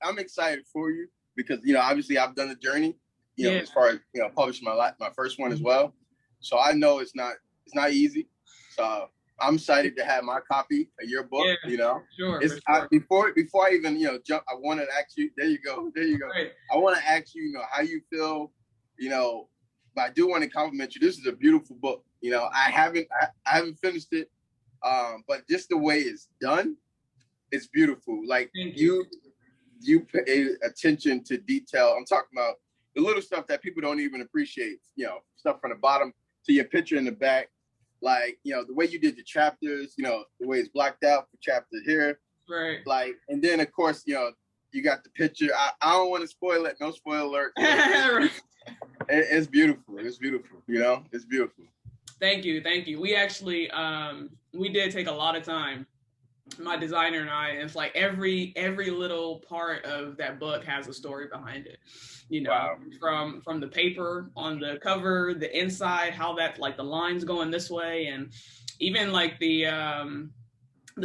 I'm excited for you because, obviously I've done the journey, as far as, publishing my first one as well. So I know it's not easy. So I'm excited to have my copy of your book, Sure, It's, sure. Before I even, jump, I want to ask you, there you go. Right. I want to ask you, how you feel, but I do want to compliment you. This is a beautiful book. I haven't finished it, but just the way it's done, it's beautiful. Like you pay attention to detail. I'm talking about the little stuff that people don't even appreciate, stuff from the bottom to your picture in the back. Like, the way you did the chapters, the way it's blocked out for chapters here. Right. Like, and then of course, you got the picture. I don't want to spoil it. No spoiler alert. It's beautiful. It's beautiful. It's beautiful. Thank you. We actually, we did take a lot of time, my designer and I, and it's like every little part of that book has a story behind it, Wow. from the paper on the cover, the inside, how that, like the lines going this way, and even like the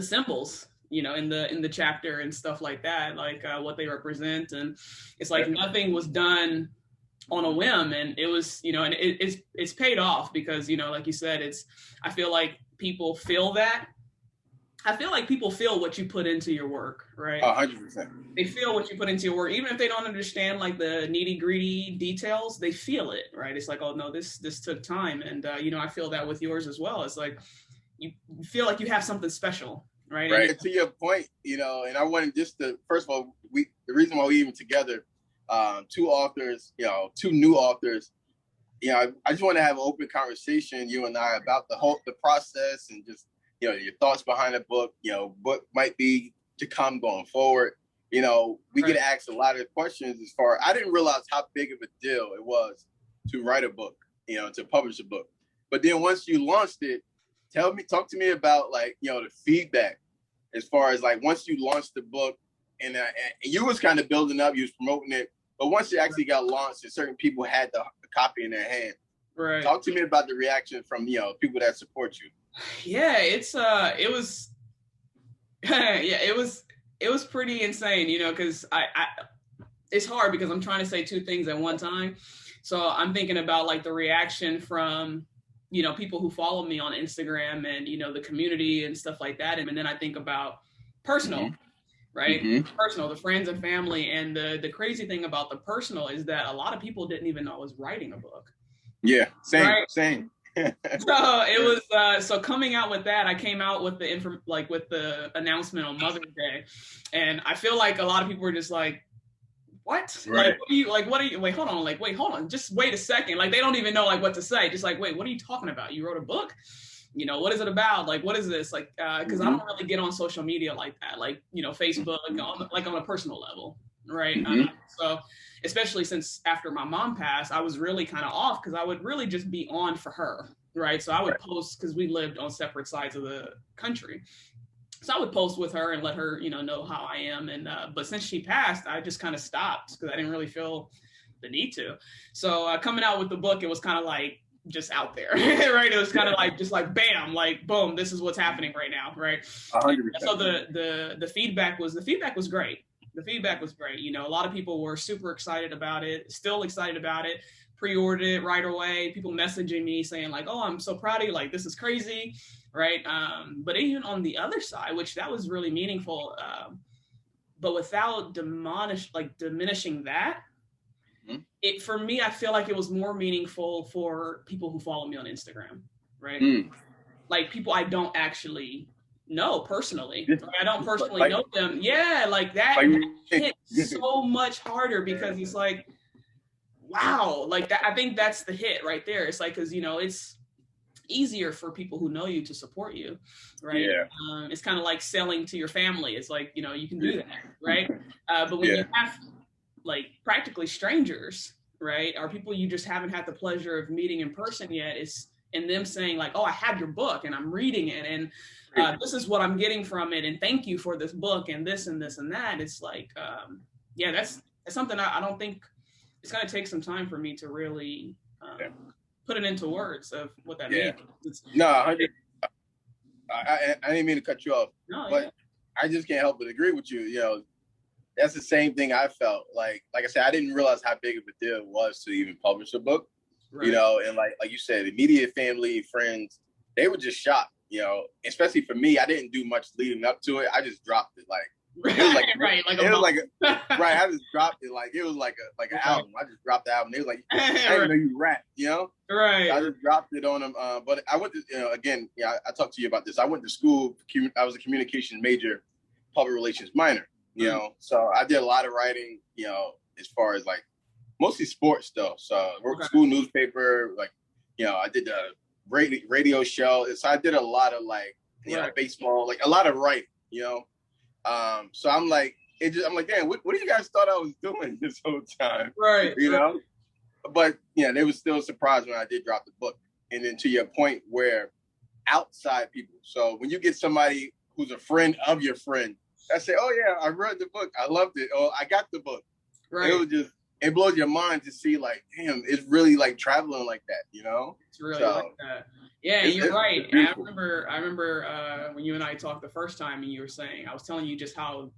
symbols, in the chapter and stuff like that, like what they represent. And it's like nothing was done on a whim, and it was, and it's paid off because, like you said, I feel like people feel that. I feel like people feel what you put into your work, right? 100%. They feel what you put into your work, even if they don't understand like the nitty-gritty details. They feel it, right? It's like, oh no, this took time, and I feel that with yours as well. It's like you feel like you have something special, right? Right. And to your point, and I wanted just to, first of all, the reason why we even together, two authors, two new authors, I just want to have an open conversation, you and I, about the process and just, your thoughts behind the book, what might be to come going forward. We get asked a lot of questions as far, I didn't realize how big of a deal it was to write a book, to publish a book. But then once you launched it, talk to me about like, the feedback as far as like, once you launched the book and you was kind of building up, you was promoting it, but once it actually got launched and certain people had the copy in their hand, right? Talk to me about the reaction from, people that support you. Yeah, it was it was pretty insane, because I it's hard because I'm trying to say two things at one time. So I'm thinking about like the reaction from, people who follow me on Instagram and, the community and stuff like that. And then I think about personal, right? Mm-hmm. Personal, the friends and family. And the crazy thing about the personal is that a lot of people didn't even know I was writing a book. Yeah, same, right? Same. So it was so coming out with that, I came out with with the announcement on Mother's Day, and I feel like a lot of people were just like, what? Right. Like, what are you, wait, hold on, just wait a second. Like, they don't even know like what to say. Just like, wait, what are you talking about? You wrote a book? What is it about? Like, what is this? Like, because I don't really get on social media like that, like, Facebook, on a personal level, right? Mm-hmm. So especially since after my mom passed, I was really kind of off because I would really just be on for her, right? So I would post, because we lived on separate sides of the country. So I would post with her and let her, know how I am. And but since she passed, I just kind of stopped because I didn't really feel the need to. So coming out with the book, it was kind of like just out there, right? It was kind of like just like bam, like boom, this is what's happening right now, right? 100%. So the feedback was great. The feedback was great. A lot of people were super excited about it, still excited about it, pre-ordered it right away. People messaging me saying like, oh, I'm so proud of you. Like, this is crazy. Right. But even on the other side, which that was really meaningful, but without diminishing that, it, for me, I feel like it was more meaningful for people who follow me on Instagram. Right. Like people I don't actually know personally. Like, I don't personally know them. Yeah, like that hit so much harder because it's like, wow, like that. I think that's the hit right there. It's like, because it's easier for people who know you to support you, right? Yeah. It's kind of like selling to your family. It's like, you can do that, right? But when you have like practically strangers, right, or people you just haven't had the pleasure of meeting in person yet, and them saying like, oh, I have your book and I'm reading it and this is what I'm getting from it and thank you for this book and this and this and that. It's like, that's something I don't think, it's going to take some time for me to really put it into words of what that means. No, I didn't mean to cut you off, but I just can't help but agree with you. that's the same thing I felt. Like I said, I didn't realize how big of a deal it was to even publish a book. Right. You know, and like you said, immediate family, friends, they were just shocked. You know, especially for me, I didn't do much leading up to it. I just dropped it. Like it was like right, like it was like right. I just dropped it like it was like an album. I just dropped the album. They was like, I didn't know you rap. You know, right? So I just dropped it on them. But I went to, you know, again, yeah, I talked to you about this. I went to school. I was a communication major, public relations minor. You know, so I did a lot of writing. You know, as far as like mostly sports though. So I worked school newspaper. Like, you know, I did the radio show. So I did a lot of like, you know, baseball, like a lot of writing. You know. So I'm like, I'm like, damn, what do you guys thought I was doing this whole time? Right. You know? But yeah, they was still surprised when I did drop the book. And then to your point where outside people, so when you get somebody who's a friend of your friend, I say, oh yeah, I read the book. I loved it. Oh, I got the book. Right. It was just, it blows your mind to see like, damn, it's really like traveling like that, you know? It's really like that. Yeah, you're right. And I remember when you and I talked the first time, and you were saying, I was telling you just how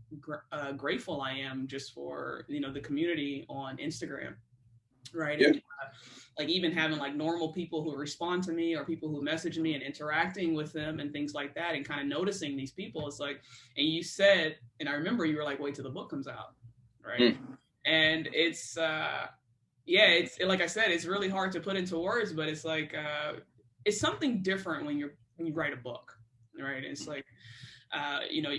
grateful I am just for, you know, the community on Instagram, right? Yeah. And, like even having like normal people who respond to me or people who message me and interacting with them and things like that, and kind of noticing these people. It's like, and you said, and I remember you were like, wait till the book comes out, right? And it's it's like I said, it's really hard to put into words, but it's like it's something different when you write a book, right? It's like you know,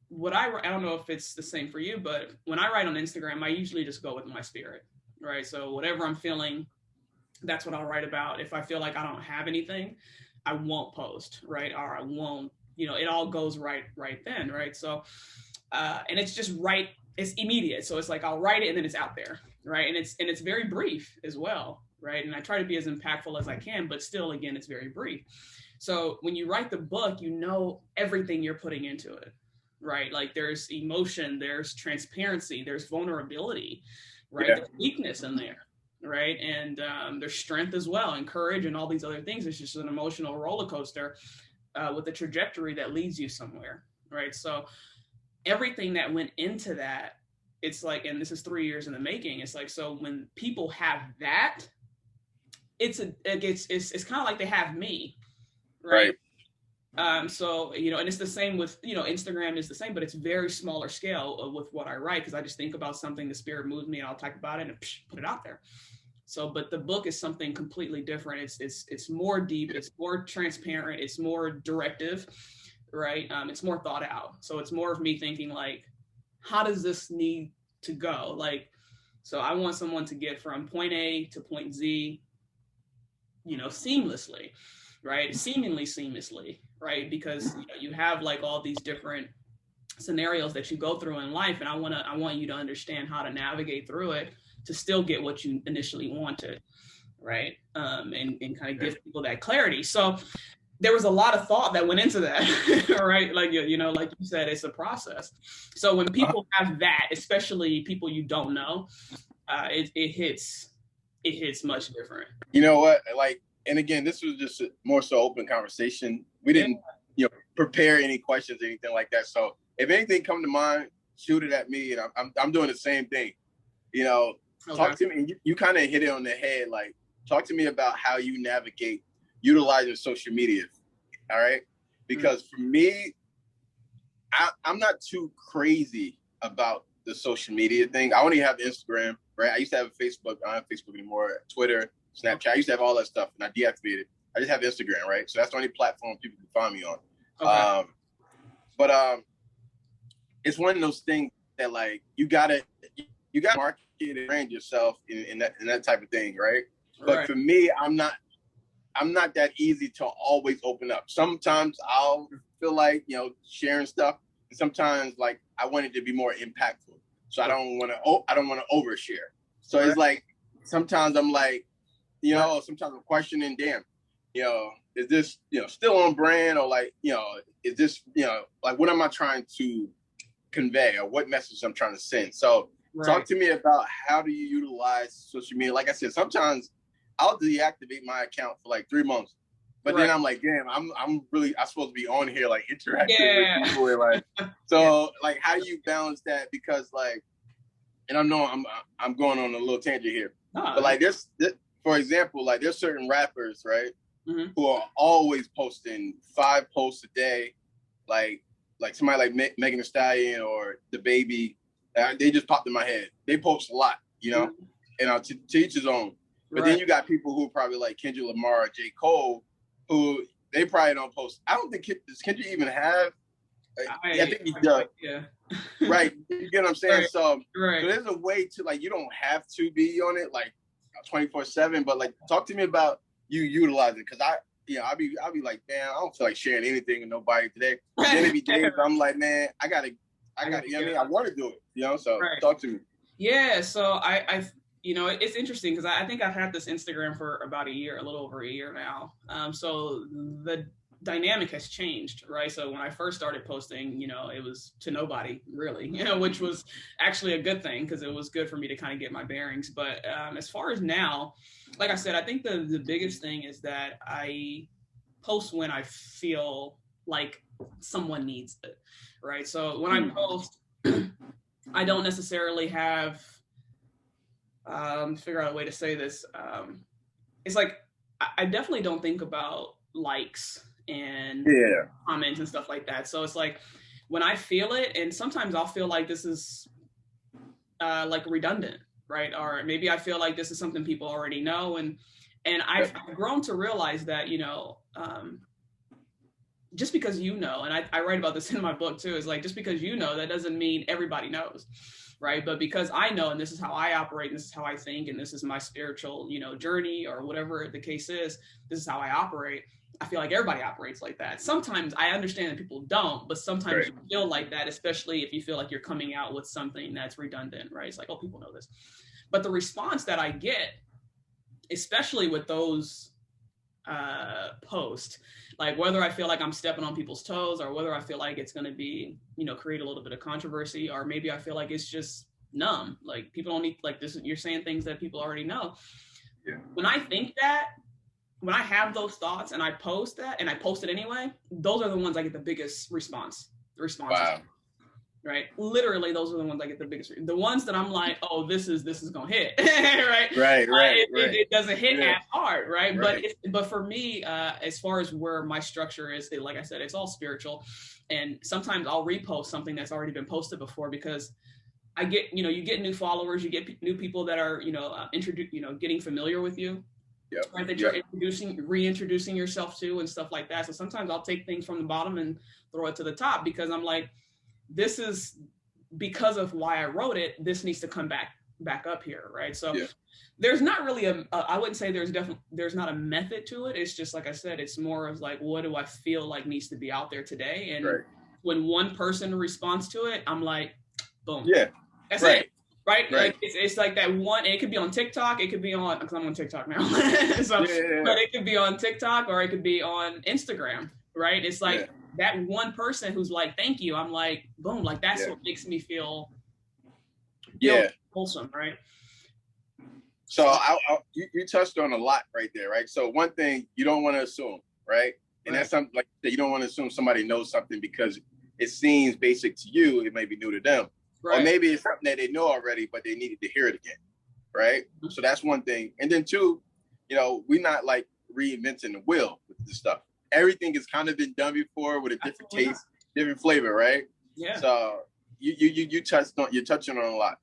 what I don't know if it's the same for you, but when I write on Instagram, I usually just go with my spirit, right? So whatever I'm feeling, that's what I'll write about. If I feel like I don't have anything, I won't post, right? Or I won't, you know, it all goes right then, right? So and it's just right. It's immediate. So it's like, I'll write it and then it's out there. Right. And it's very brief as well. Right. And I try to be as impactful as I can, but still, again, it's very brief. So when you write the book, you know, everything you're putting into it. Right. Like there's emotion, there's transparency, there's vulnerability, right? Yeah. There's weakness in there. Right. And there's strength as well, and courage and all these other things. It's just an emotional roller coaster with a trajectory that leads you somewhere. Right. So everything that went into that, it's like, and this is 3 years in the making. It's like, so when people have that, it's kind of like they have me, right? So, you know, and it's the same with, you know, Instagram is the same, but it's very smaller scale with what I write, because I just think about something, the spirit moves me, and I'll talk about it and put it out there. So, but the book is something completely different. It's more deep, it's more transparent, it's more directive. Right. It's more thought out. So it's more of me thinking like, how does this need to go? Like, so I want someone to get from point A to point Z, you know, seamlessly, right? Seemingly seamlessly, right? Because you know, you have like all these different scenarios that you go through in life. And I want you to understand how to navigate through it to still get what you initially wanted. Right. And kind of give people that clarity. So there was a lot of thought that went into that, right? Like, you know, like you said, it's a process. So when people have that, especially people you don't know, it hits much different. You know what? Like, and again, this was just more so open conversation. We didn't, you know, prepare any questions or anything like that. So if anything come to mind, shoot it at me, and I'm doing the same thing. You know, talk to me. You kind of hit it on the head. Like, talk to me about how you navigate utilizing social media. All right. Because for me, I'm not too crazy about the social media thing. I only have Instagram, right? I used to have Facebook. I don't have Facebook anymore. Twitter, Snapchat. I used to have all that stuff, and I deactivated. I just have Instagram, right? So that's the only platform people can find me on. Okay. But it's one of those things that like you gotta market and brand yourself in that type of thing, right? But for me, I'm not that easy to always open up. Sometimes I'll feel like, you know, sharing stuff, and sometimes like I want it to be more impactful. So I don't want to overshare. So it's like sometimes I'm like, you know, sometimes I'm questioning, damn, you know, is this, you know, still on brand, or like, you know, is this, you know, like what am I trying to convey, or what message I'm trying to send? So talk to me about how do you utilize social media? Like I said, sometimes I'll deactivate my account for like 3 months, But right. then I'm like, damn, I'm supposed to be on here like interacting Yeah. with people and like, so like, how do you balance that? Because like, and I know I'm going on a little tangent here, but like this, for example, like there's certain rappers, right, who are always posting 5 posts a day, like somebody like Megan Thee Stallion or the Baby, they just popped in my head. They post a lot, you know, and to each his own. But then you got people who are probably like Kendrick Lamar or J. Cole, who they probably don't post. I don't think does Kendrick even have. I think he does. Yeah. Right. You get what I'm saying? Right. So there's a way to like, you don't have to be on it like 24/7, but like talk to me about you utilizing it, because I'll be like, man, I don't feel like sharing anything with nobody today. Then it be days I'm like, man, I gotta, you know what I mean? I want to do it, you know. So talk to me. Yeah. So I you know, it's interesting because I think I've had this Instagram for about a year, a little over a year now. So the dynamic has changed, right? So when I first started posting, you know, it was to nobody really, you know, which was actually a good thing because it was good for me to kind of get my bearings. But as far as now, like I said, I think the biggest thing is that I post when I feel like someone needs it, right? So when I post, I don't necessarily have figure out a way to say this. It's like I definitely don't think about likes and comments and stuff like that. So it's like when I feel it, and sometimes I'll feel like this is like redundant, right? Or maybe I feel like this is something people already know, and I've grown to realize that, you know, just because you know, and I write about this in my book too, is like, just because you know, that doesn't mean everybody knows, right? But because I know, and this is how I operate, and this is how I think, and this is my spiritual, you know, journey, or whatever the case is, this is how I operate. I feel like everybody operates like that. Sometimes I understand that people don't, but sometimes you feel like that, especially if you feel like you're coming out with something that's redundant, right? It's like, oh, people know this. But the response that I get, especially with those post, like whether I feel like I'm stepping on people's toes, or whether I feel like it's going to be, you know, create a little bit of controversy, or maybe I feel like it's just numb, like people don't need, like this, you're saying things that people already know. When I think that, when I have those thoughts and I post that, and I post it anyway, those are the ones I get the biggest responses. Right? Literally, those are the ones I get the biggest. The ones that I'm like, oh, this is gonna hit, right? It doesn't hit as hard, right? But for me, as far as where my structure is, like I said, it's all spiritual, and sometimes I'll repost something that's already been posted before, because I get, you know, you get new followers, you get new people that are, you know, getting familiar with you. Right, that you're reintroducing yourself to and stuff like that. So sometimes I'll take things from the bottom and throw it to the top, because I'm like, this is because of why I wrote it. This needs to come back up here, right? So there's not really I wouldn't say there's not a method to it. It's just, like I said, it's more of like, what do I feel like needs to be out there today? And when one person responds to it, I'm like, boom, that's it. Right? Like it's like that one, and it could be on TikTok, it could be on, because I'm on TikTok now. So, but it could be on TikTok, or it could be on Instagram, right? It's like that one person who's like, thank you. I'm like, boom, like that's what makes me feel wholesome, right? So you touched on a lot right there, right? So one thing, you don't want to assume, right? And that's something like that, you don't want to assume somebody knows something because it seems basic to you, it may be new to them. Or maybe it's something that they know already, but they needed to hear it again, right? So that's one thing. And then two, you know, we're not like reinventing the wheel with this stuff. Everything has kind of been done before with a different taste, different flavor, right? Yeah. So you're touching on a lot.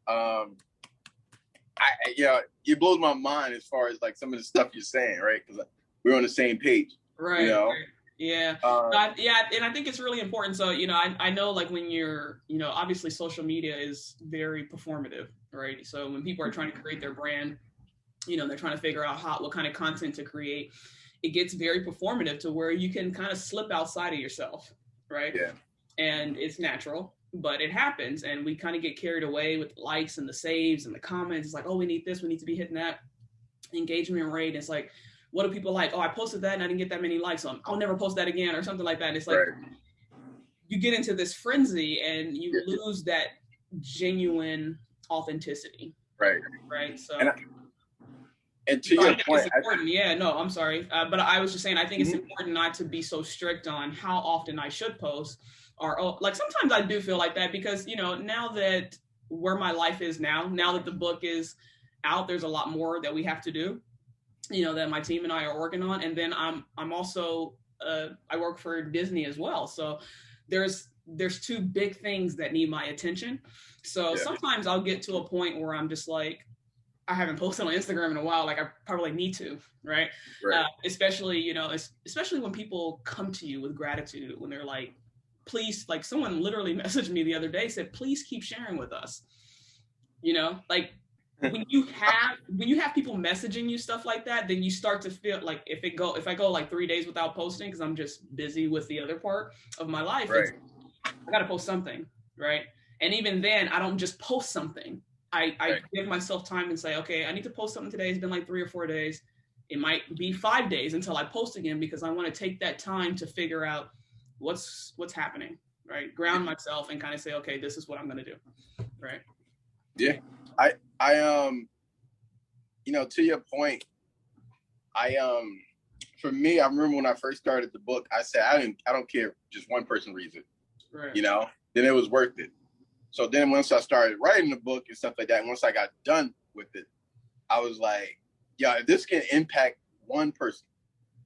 It blows my mind as far as like some of the stuff you're saying, right? Because we're on the same page, right? You know? Yeah. And I think it's really important. So, you know, I know, like, when you're, you know, obviously social media is very performative, right? So when people are trying to create their brand, you know, they're trying to figure out what kind of content to create. It gets very performative to where you can kind of slip outside of yourself, right? Yeah. And it's natural, but it happens. And we kind of get carried away with likes and the saves and the comments. It's like, oh, we need this, we need to be hitting that engagement rate. It's like, what do people like? Oh, I posted that and I didn't get that many likes, so I'll never post that again, or something like that. And it's like, you get into this frenzy and you lose that genuine authenticity. Right. So. And to So I your think point, it's important. Yeah, no, I'm sorry. But I was just saying, I think it's important not to be so strict on how often I should post. Or like sometimes I do feel like that because, you know, now that where my life is now that the book is out, there's a lot more that we have to do, you know, that my team and I are working on. And then I'm also, I work for Disney as well. So there's two big things that need my attention. So sometimes I'll get to a point where I'm just like, I haven't posted on Instagram in a while. Like I probably need to, right? Especially, you know, especially when people come to you with gratitude, when they're like, please, like someone literally messaged me the other day, said, please keep sharing with us. You know, like when you have people messaging you stuff like that, then you start to feel like if I go like 3 days without posting, because I'm just busy with the other part of my life, I gotta post something, right? And even then, I don't just post something. I give myself time and say, okay, I need to post something today. It's been like 3 or 4 days. It might be 5 days until I post again because I want to take that time to figure out what's happening, right? Ground myself and kind of say, okay, this is what I'm going to do, right? Yeah, I you know, to your point, for me, I remember when I first started the book, I said I don't care if just one person reads it, right? You know, then it was worth it. So then once I started writing the book and stuff like that, and once I got done with it, I was like, yeah, if this can impact one person,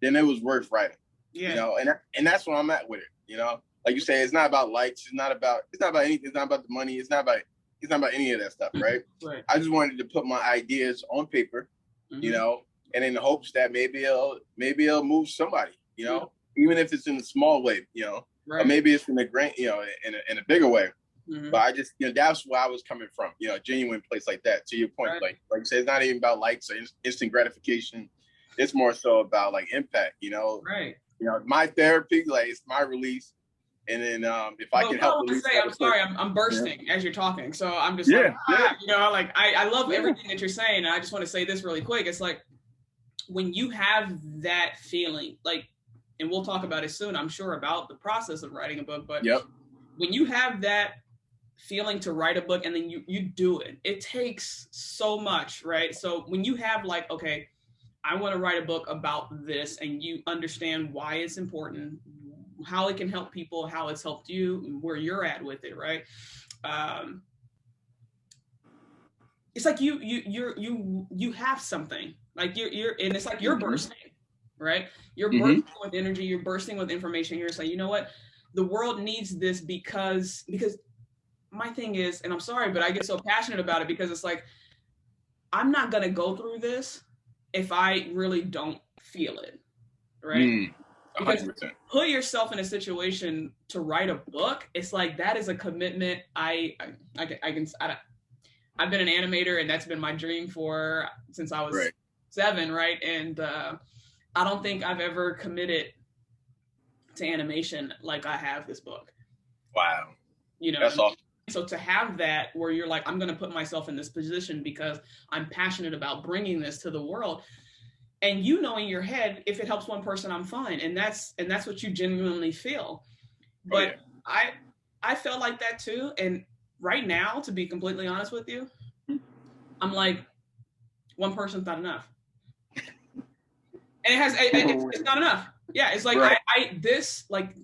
then it was worth writing. Yeah. You know, and that's where I'm at with it. You know, like you say, it's not about likes, it's not about anything, it's not about the money, it's not about any of that stuff, right? Right. I just wanted to put my ideas on paper, you know, and in the hopes that maybe it'll move somebody, you know, even if it's in a small way, you know, or maybe it's in a great, you know, in a bigger way. But I just, you know, that's where I was coming from, you know, a genuine place like that. To your point, like you said, it's not even about likes or instant gratification. It's more so about like impact, you know. Right. You know, my therapy, like it's my release. And then if I can help release. I'm sorry, I'm bursting as you're talking. So I'm just you know, like I love everything that you're saying. And I just want to say this really quick. It's like when you have that feeling, like, and we'll talk about it soon, I'm sure, about the process of writing a book. But when you have that feeling to write a book and then you do it, it takes so much, right? So when you have like, okay, I want to write a book about this, and you understand why it's important, how it can help people, how it's helped you, where you're at with it, right? It's like you have something, like you're and it's like you're bursting, right? You're bursting with energy, you're bursting with information. You're saying, you know what, the world needs this because my thing is, and I'm sorry, but I get so passionate about it because it's like, I'm not going to go through this if I really don't feel it, right? 100%. Because put yourself in a situation to write a book, it's like, that is a commitment. I've been an animator, and that's been my dream since I was 7, right? And I don't think I've ever committed to animation like I have this book. Wow. You know, that's awesome. So to have that where you're like, I'm going to put myself in this position because I'm passionate about bringing this to the world. And you know in your head, if it helps one person, I'm fine. And that's what you genuinely feel. But I felt like that too. And right now, to be completely honest with you, I'm like, one person's not enough. And it's not enough. Yeah, it's like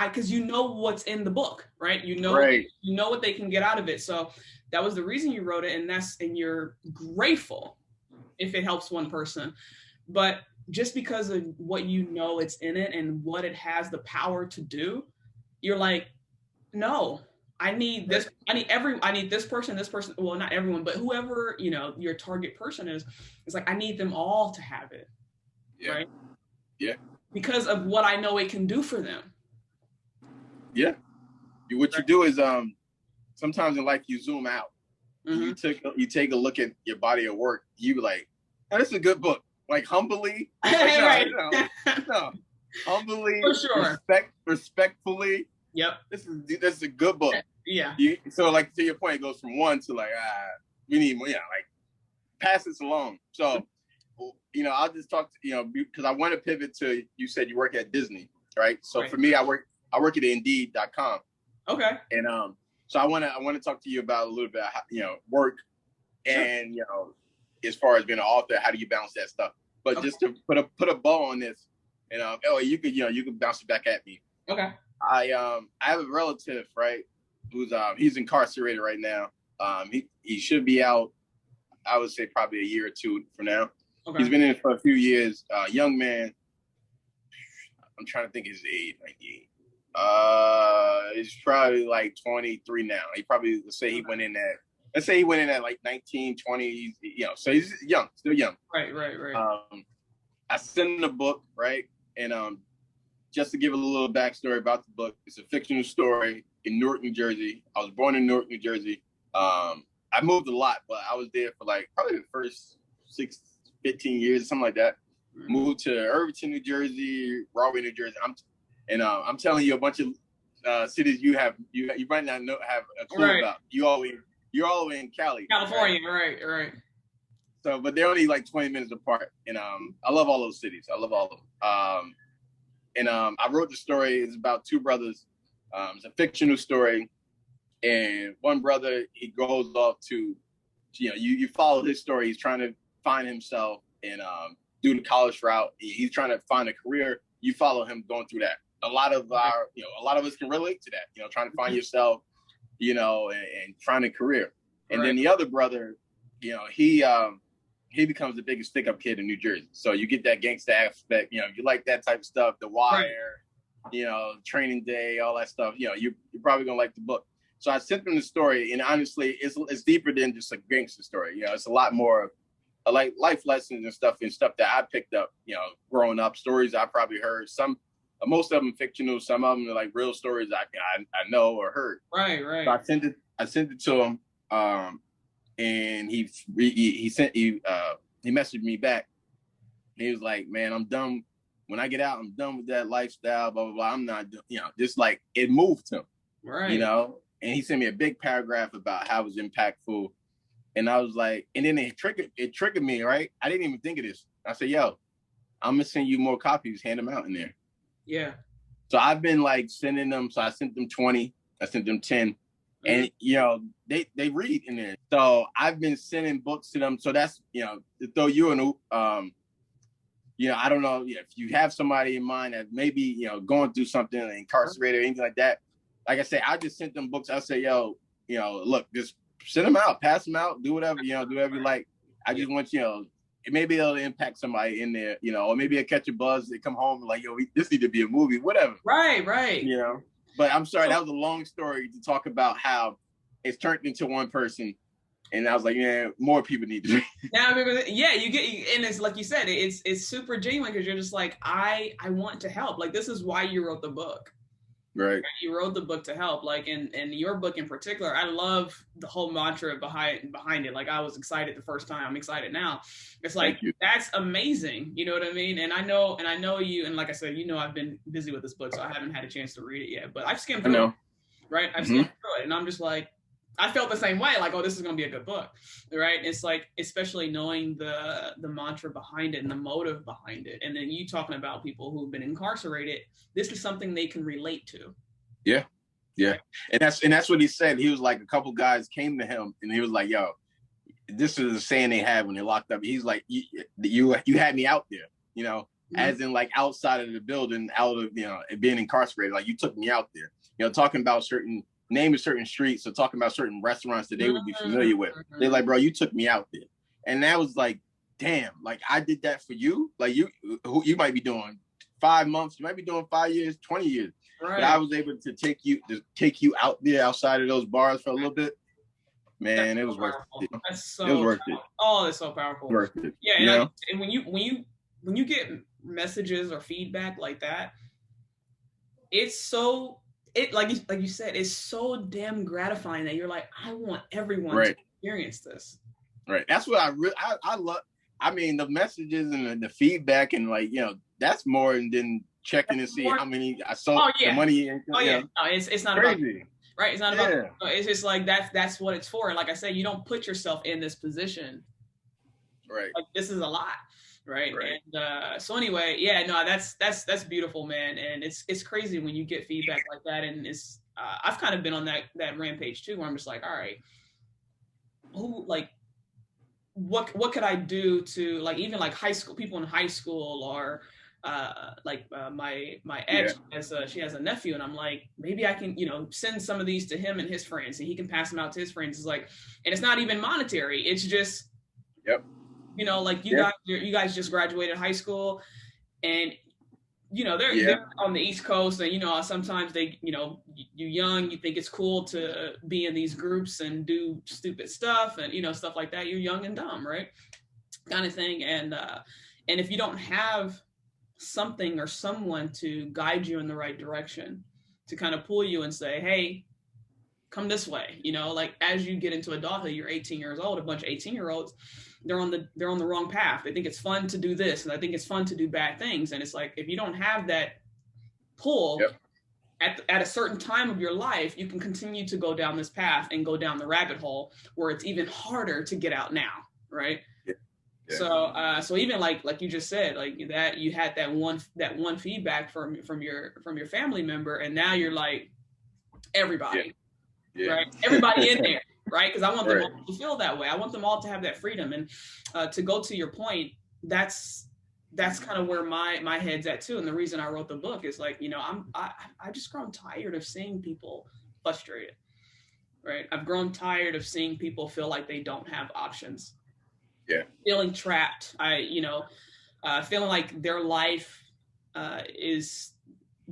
because you know what's in the book, right? You know what they can get out of it. So that was the reason you wrote it, and you're grateful if it helps one person. But just because of what you know it's in it and what it has the power to do, you're like, no, I need this. I need this person. Well, not everyone, but whoever, you know, your target person is. It's like, I need them all to have it, right? Yeah. Because of what I know it can do for them. Yeah. What you do is sometimes in life you zoom out. You take a look at your body of work. You like, oh, this is a good book. Like humbly, humbly, for sure, respectfully. Yep. This is a good book. Yeah. So like to your point, it goes from 1 to like we need more. Yeah, like pass this along. So you know, I'll just talk to, you know, because I want to pivot to, you said you work at Disney, right? So for me, I work at Indeed.com. Okay. And so I want to talk to you about a little bit of how, you know, work and, you know, as far as being an author, how do you balance that stuff? But just to put a bow on this, and you could bounce it back at me. Okay. I have a relative, right, who's he's incarcerated right now. He should be out, I would say probably a year or two from now. Okay. He's been in it for a few years. Young man. I'm trying to think his age. 98. He's probably like 23 now. He probably, let's say he went in at like 19, 20, so he's young, still young. Right. I sent him the book, right? And just to give a little backstory about the book, it's a fictional story in Newark, New Jersey. I was born in Newark, New Jersey. I moved a lot, but I was there for like probably the first 15 years, something like that. Mm-hmm. Moved to Irvington, New Jersey, Rahway, New Jersey. I'm telling you a bunch of cities you might not have a clue about. You're all the way in California, right. So, but they're only like 20 minutes apart, and I love all those cities. I love all of them. And I wrote the story. It's about two brothers. It's a fictional story, and one brother, he goes off to, you follow his story. He's trying to find himself and do the college route. He's trying to find a career. You follow him going through that. A lot of us can relate to that. Trying to find yourself, and find a career. And then the other brother, he becomes the biggest stick-up kid in New Jersey. So you get that gangsta aspect. You like that type of stuff. The Wire, Training Day, all that stuff. You're probably gonna like the book. So I sent them the story, and honestly, it's deeper than just a gangster story. It's a lot more like life lessons and stuff that I picked up. Growing up, stories I probably heard. Most of them fictional. Some of them are like real stories I know or heard. Right. So I sent it to him, and he messaged me back. He was like, "Man, I'm done. When I get out, I'm done with that lifestyle. Blah blah blah. I'm not, just like it moved him, right? And he sent me a big paragraph about how it was impactful, and I was like, and then it triggered me, right? I didn't even think of this. I said, "Yo, I'm gonna send you more copies. Hand them out in there." Yeah. So I've been like sending them. So I sent them 20. I sent them 10. And they read in there. So I've been sending books to them. So that's to throw you in. I don't know if you have somebody in mind that maybe going through something, incarcerated or anything like that. Like I say, I just sent them books. I say, look, just send them out, pass them out, do whatever do whatever you like. I just want maybe it'll impact somebody in there, or maybe it'll catch a buzz. They come home and like, this need to be a movie, whatever. Right. But I'm sorry, that was a long story to talk about how it's turned into one person. And I was like, more people need to read. You get, and it's like you said, it's super genuine because you're just like, I want to help. Like, this is why you wrote the book. Right. You wrote the book to help. Like, and your book in particular, I love the whole mantra behind it. Like, I was excited the first time. I'm excited now. It's like, that's amazing. You know what I mean? And I know you, and like I said, I've been busy with this book, so I haven't had a chance to read it yet, but I've skimmed through it. Right. I've skimmed through it, and I'm just like, I felt the same way, like, oh, this is going to be a good book, right? It's like, especially knowing the mantra behind it and the motive behind it. And then you talking about people who've been incarcerated, this is something they can relate to. Yeah. Right? And that's what he said. He was like, a couple guys came to him and he was like, yo, this is the saying they have when they're locked up. He's like, you had me out there, as in like outside of the building, out of, being incarcerated. Like, you took me out there, talking about naming certain streets or talking about certain restaurants that they would be familiar with. They're like, bro, you took me out there. And that was like, damn, like, I did that for you. Like, you might be doing 5 months, you might be doing 5 years, 20 years. Right. But I was able to take you out there outside of those bars for a little bit. Man, it was worth it. It was worth it. Oh, it's so powerful. Worth it. Yeah, and when you get messages or feedback like that, it's so like you said, it's so damn gratifying that you're like, I want everyone to experience this. Right. That's what I love. I mean, the messages and the feedback and like, that's more than checking to see how many I saw the money. No, it's not crazy. About right. It's not about. It's just like that's what it's for. And like I said, you don't put yourself in this position. Right. Like, this is a lot. Right. And so anyway, that's beautiful, man. And it's crazy when you get feedback like that. And it's I've kind of been on that rampage too, where I'm just like, all right, what could I do to, like, even like high school people in high school, or my ex she has a nephew, and I'm like, maybe I can, send some of these to him and his friends, and he can pass them out to his friends. It's like, and it's not even monetary. It's just, like you guys just graduated high school, and they're on the East Coast, and sometimes they, you young, you think it's cool to be in these groups and do stupid stuff, and stuff like that. You're young and dumb, right? Kind of thing. And if you don't have something or someone to guide you in the right direction, to kind of pull you and say, hey, come this way, like as you get into adulthood, you're 18 years old, a bunch of 18-year-olds, they're on the wrong path. They think it's fun to do this, and I think it's fun to do bad things. And it's like, if you don't have that pull at a certain time of your life, you can continue to go down this path and go down the rabbit hole where it's even harder to get out now, right? So even like you just said, like that, you had that one feedback from your family member, and now you're like, everybody, right? Everybody in there, right? Because I want them all to feel that way. I want them all to have that freedom. And to go to your point, that's kind of where my head's at too. And the reason I wrote the book is like, I just grown tired of seeing people frustrated, right? I've grown tired of seeing people feel like they don't have options. Feeling trapped. Feeling like their life is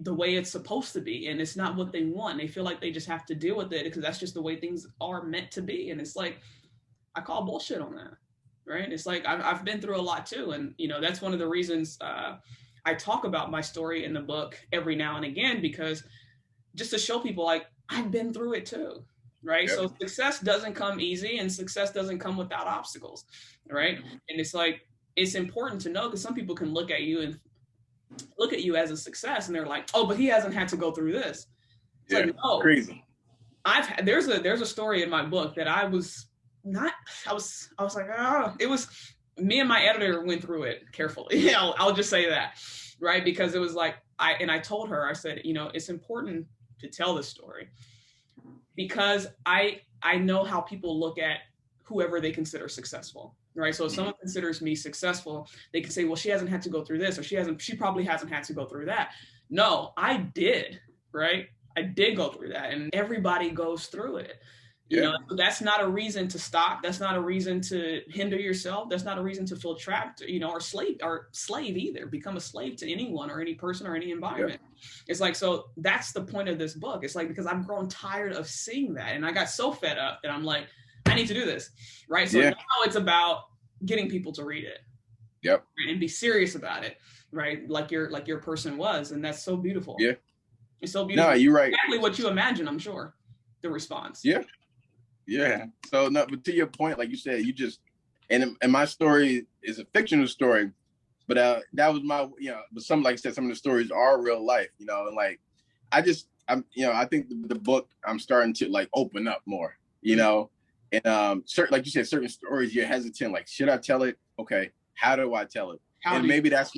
the way it's supposed to be, and it's not what they want. They feel like they just have to deal with it because that's just the way things are meant to be. And it's like, I call bullshit on that, right? It's like, I've been through a lot too. And, that's one of the reasons I talk about my story in the book every now and again, because just to show people, like, I've been through it too. Right. So success doesn't come easy, and success doesn't come without obstacles. Right. And it's like, it's important to know, because some people can look at you as a success, and they're like, oh, but he hasn't had to go through this. It's like, no, crazy. There's a story in my book that I was like, oh, it was me and my editor went through it carefully. I'll just say that. Right. Because it was like, I told her, I said, it's important to tell this story, because I know how people look at whoever they consider successful, right? So if someone considers me successful, they can say, well, she hasn't had to go through this, or she probably hasn't had to go through that. No, I did, right? I did go through that, and everybody goes through it. That's not a reason to stop. That's not a reason to hinder yourself. That's not a reason to feel trapped, or slave either. Become a slave to anyone or any person or any environment. It's like, so that's the point of this book. It's like, because I've grown tired of seeing that, and I got so fed up that I'm like, I need to do this, right? So now it's about getting people to read it, and be serious about it, right? Like your person was, and that's so beautiful. It's so beautiful. No, you're right. Exactly what you imagine, I'm sure. The response. So no, but to your point, like you said, you just, and my story is a fictional story, but that was my, but some, like I said, some of the stories are real life, and like, I think the book, I'm starting to like open up more, and certain, like you said, certain stories you're hesitant, like, should I tell it? Okay, how do I tell it? Maybe that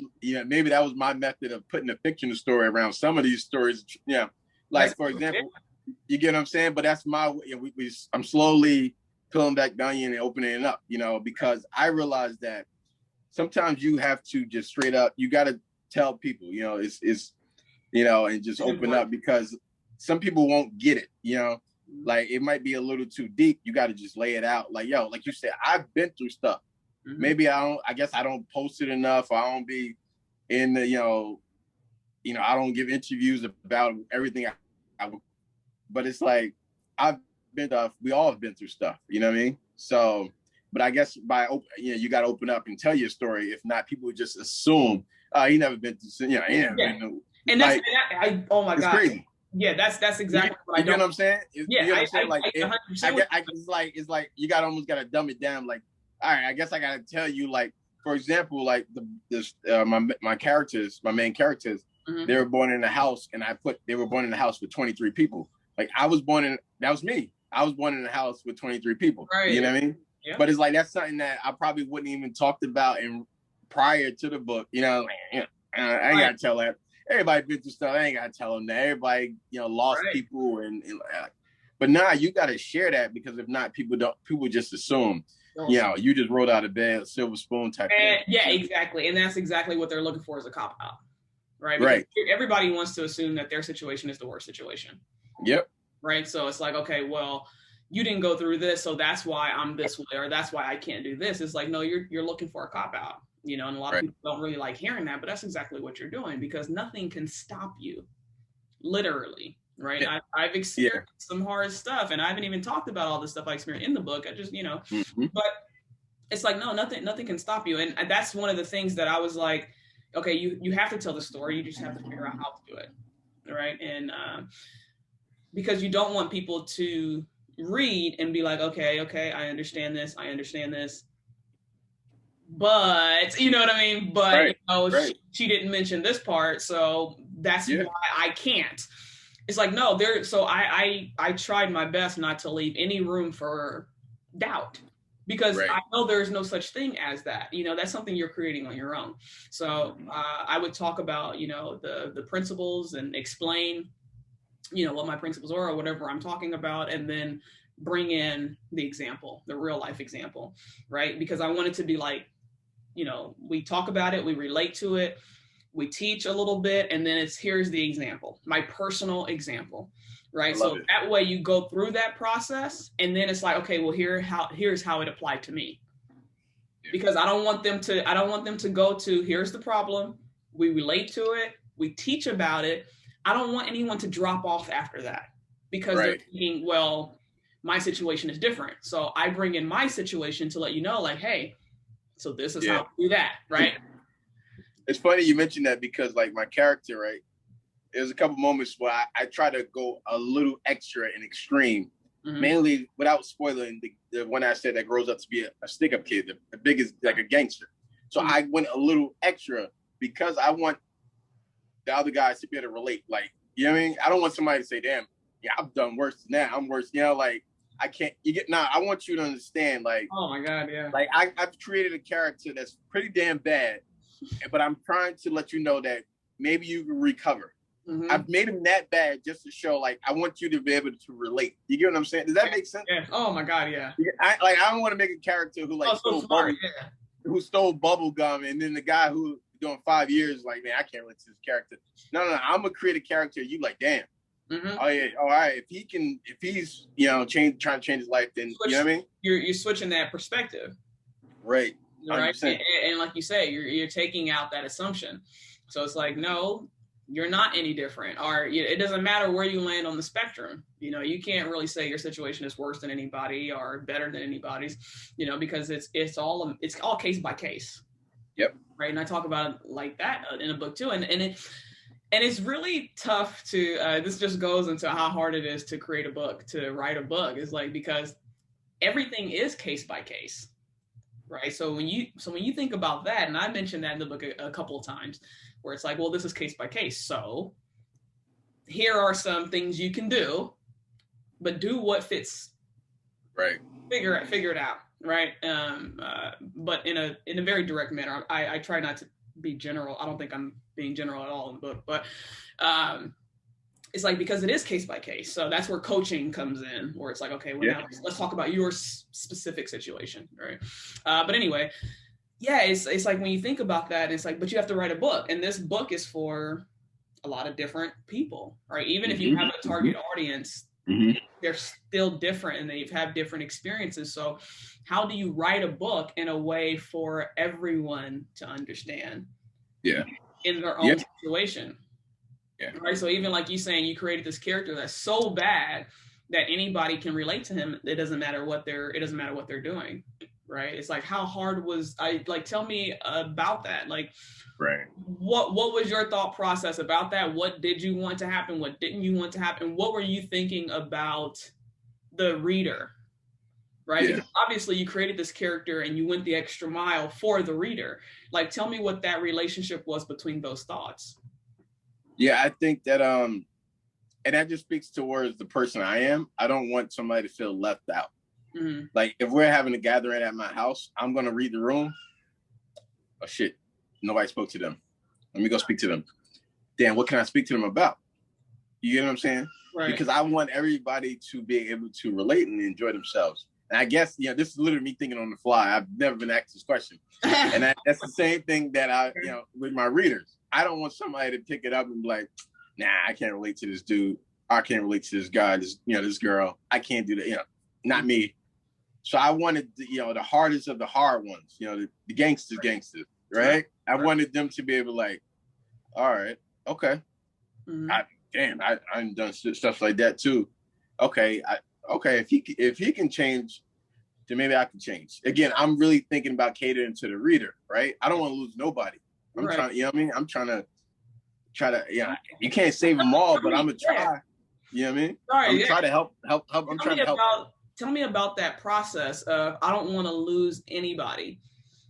was my method of putting a fictional story around some of these stories. Like, for example, you get what I'm saying? But that's my way. I'm slowly peeling back the onion and opening it up, because I realized that sometimes you have to just straight up, you got to tell people, it's and just open up, because some people won't get it, like it might be a little too deep. You got to just lay it out. Like, like you said, I've been through stuff. Maybe I guess I don't post it enough. I don't be in the, I don't give interviews about everything but it's like, we all have been through stuff, you know what I mean? So, but I guess you got to open up and tell your story. If not, people would just assume, he never been through, he never been through. And that's, oh my God. Crazy. Yeah, that's exactly what I do. You know what I'm saying? It's like you almost got to dumb it down. Like, all right, I guess I got to tell you, like, for example, like my main characters, they were born in a house, and they were born in a house with 23 people. Like, that was me. I was born in a house with 23 people. Right. You know what I mean? Yeah. But it's like, that's something that I probably wouldn't even talked about prior to the book. I ain't got to tell that. Everybody been through stuff. I ain't got to tell them that. Everybody, lost people. But nah, you got to share that, because if not, people just assume. you know, you just rolled out of bed, silver spoon type and, thing. Yeah, exactly. And that's exactly what they're looking for, is a cop out. Right? Because everybody wants to assume that their situation is the worst situation. Yep. Right? So it's like, okay, well, you didn't go through this, so that's why I'm this way, or that's why I can't do this. It's like, no, you're looking for a cop out. You know, and a lot of people don't really like hearing that, but that's exactly what you're doing, because nothing can stop you. Literally. Right. Yeah. I've experienced some hard stuff, and I haven't even talked about all the stuff I experienced in the book. I just, you know, but it's like, no, nothing can stop you. And that's one of the things that I was like, okay, you have to tell the story. You just have to figure out how to do it. Right. And because you don't want people to read and be like, okay, I understand this. But you know what I mean? But you know, she didn't mention this part, so that's why I can't. It's like, no, so I tried my best not to leave any room for doubt, because I know there's no such thing as that. You know, that's something you're creating on your own. So I would talk about, you know, the principles, and explain, you know, what my principles are or whatever I'm talking about, and then bring in the example, the real life example, right? Because I want it to be like, you know, we talk about it, we relate to it, we teach a little bit, and then here's the example, my personal example, right? So that way you go through that process, and then it's like, okay, well, here's how it applied to me. Because I don't want them to go to, here's the problem, we relate to it, we teach about it. I don't want anyone to drop off after that, because they're thinking, well, my situation is different. So I bring in my situation to let you know, like, hey, so this is how we do that, right? It's funny you mentioned that, because like my character, right, there's a couple moments where I try to go a little extra and extreme, mainly without spoiling the one I said that grows up to be a stick-up kid, the biggest, like a gangster. So I went a little extra because I want the other guys to be able to relate. Like, you know what I mean? I don't want somebody to say, damn, yeah, I've done worse than that. I'm worse, you know, like, I can't, I want you to understand, like, oh my God, yeah. Like, I've created a character that's pretty damn bad, but I'm trying to let you know that maybe you can recover. I've made him that bad just to show, like, I want you to be able to relate. You get what I'm saying? Does that make sense? Yeah. Oh my God, yeah. I don't want to make a character who, like, who stole bubble gum, and then the guy who doing 5 years, like, man, I can't relate to this character. No, I'm gonna create a character you like, damn. Oh yeah, all right. If he's you know trying to change his life, then you know what I mean. You're switching that perspective, right? Right, and like you say, you're taking out that assumption. So it's like, no, you're not any different, or it doesn't matter where you land on the spectrum. You know, you can't really say your situation is worse than anybody or better than anybody's. You know, because it's all case by case. Yep. Right, and I talk about it like that in a book too, and it's really tough to, this just goes into how hard it is to write a book. It's like, because everything is case by case, right? So when you think about that, and I mentioned that in the book a couple of times, where it's like, well, this is case by case. So here are some things you can do, but do what fits. Right. Figure it out. Right. But in a very direct manner. I try not to be general. I don't think I'm being general at all in the book, but it's like, because it is case by case. So that's where coaching comes in, where it's like, okay, well, now let's talk about your specific situation, right? But anyway, it's like, when you think about that, it's like, but you have to write a book, and this book is for a lot of different people, right? Even if you have a target audience, they're still different, and they've had different experiences. So how do you write a book in a way for everyone to understand in their own situation? Right. So even like you saying, you created this character that's so bad that anybody can relate to him. It doesn't matter what they're doing. Right. It's like, how hard was tell me about that. Like, right. What was your thought process about that? What did you want to happen? What didn't you want to happen? What were you thinking about the reader? Right. Because obviously you created this character and you went the extra mile for the reader. Like, tell me what that relationship was between those thoughts. Yeah, I think that and that just speaks towards the person I am. I don't want somebody to feel left out. Like, if we're having a gathering at my house, I'm gonna read the room. Oh shit, nobody spoke to them. Let me go speak to them. Damn, what can I speak to them about? You get what I'm saying? Right. Because I want everybody to be able to relate and enjoy themselves. And I guess, this is literally me thinking on the fly. I've never been asked this question. And that's the same thing that I, with my readers. I don't want somebody to pick it up and be like, nah, I can't relate to this dude. I can't relate to this guy, this girl. I can't do that, not me. So I wanted, the hardest of the hard ones, the gangsters, right? I wanted them to be able to like, all right, okay. Mm-hmm. I've done stuff like that too. Okay, if he can change, then maybe I can change. Again, I'm really thinking about catering to the reader, right? I don't want to lose nobody. I'm trying, you know what I mean? I'm trying to, you can't save them all, but I'm gonna try. You know what I mean? I'm trying to help. I'm trying to help. Tell me about that process of I don't want to lose anybody.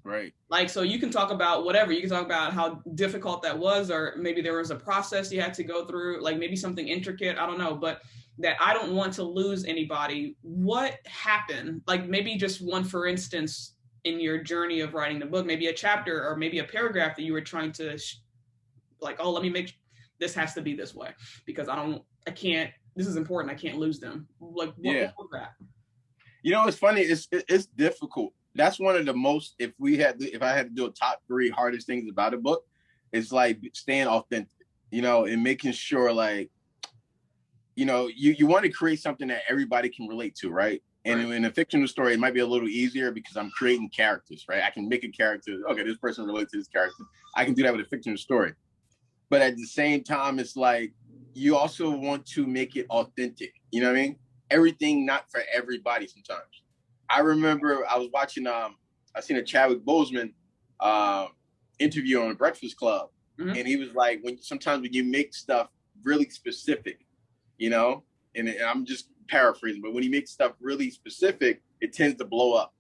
Right. Like, so you can talk about whatever. You can talk about how difficult that was, or maybe there was a process you had to go through, like maybe something intricate. I don't know, but that I don't want to lose anybody. What happened? Like maybe just one, for instance, in your journey of writing the book, maybe a chapter or maybe a paragraph that you were trying to let me make, this has to be this way because I can't, this is important. I can't lose them. Like, what was that? It's funny. It's difficult. That's one of the most, if I had to do a top 3 hardest things about a book, it's like staying authentic, and making sure like, you want to create something that everybody can relate to, right? And in a fictional story, it might be a little easier because I'm creating characters, right? I can make a character, okay, this person relates to this character. I can do that with a fictional story. But at the same time, it's like, you also want to make it authentic, you know what I mean? Everything not for everybody sometimes. I remember I was watching, I seen a Chadwick Boseman interview on the Breakfast Club. Mm-hmm. And he was like, sometimes when you make stuff really specific, and I'm just paraphrasing, but when you make stuff really specific, it tends to blow up.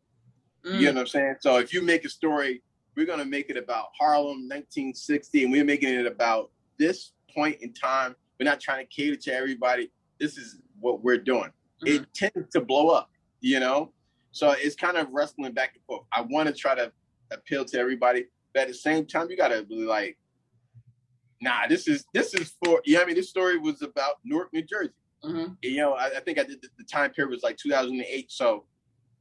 You know what I'm saying? So if you make a story, we're going to make it about Harlem, 1960, and we're making it about this point in time. We're not trying to cater to everybody. This is what we're doing. Mm-hmm. It tends to blow up, So it's kind of wrestling back and forth. I want to try to appeal to everybody, but at the same time, you got to be like, nah, this is for, this story was about Newark, New Jersey. Mm-hmm. I think I did the time period was like 2008. So,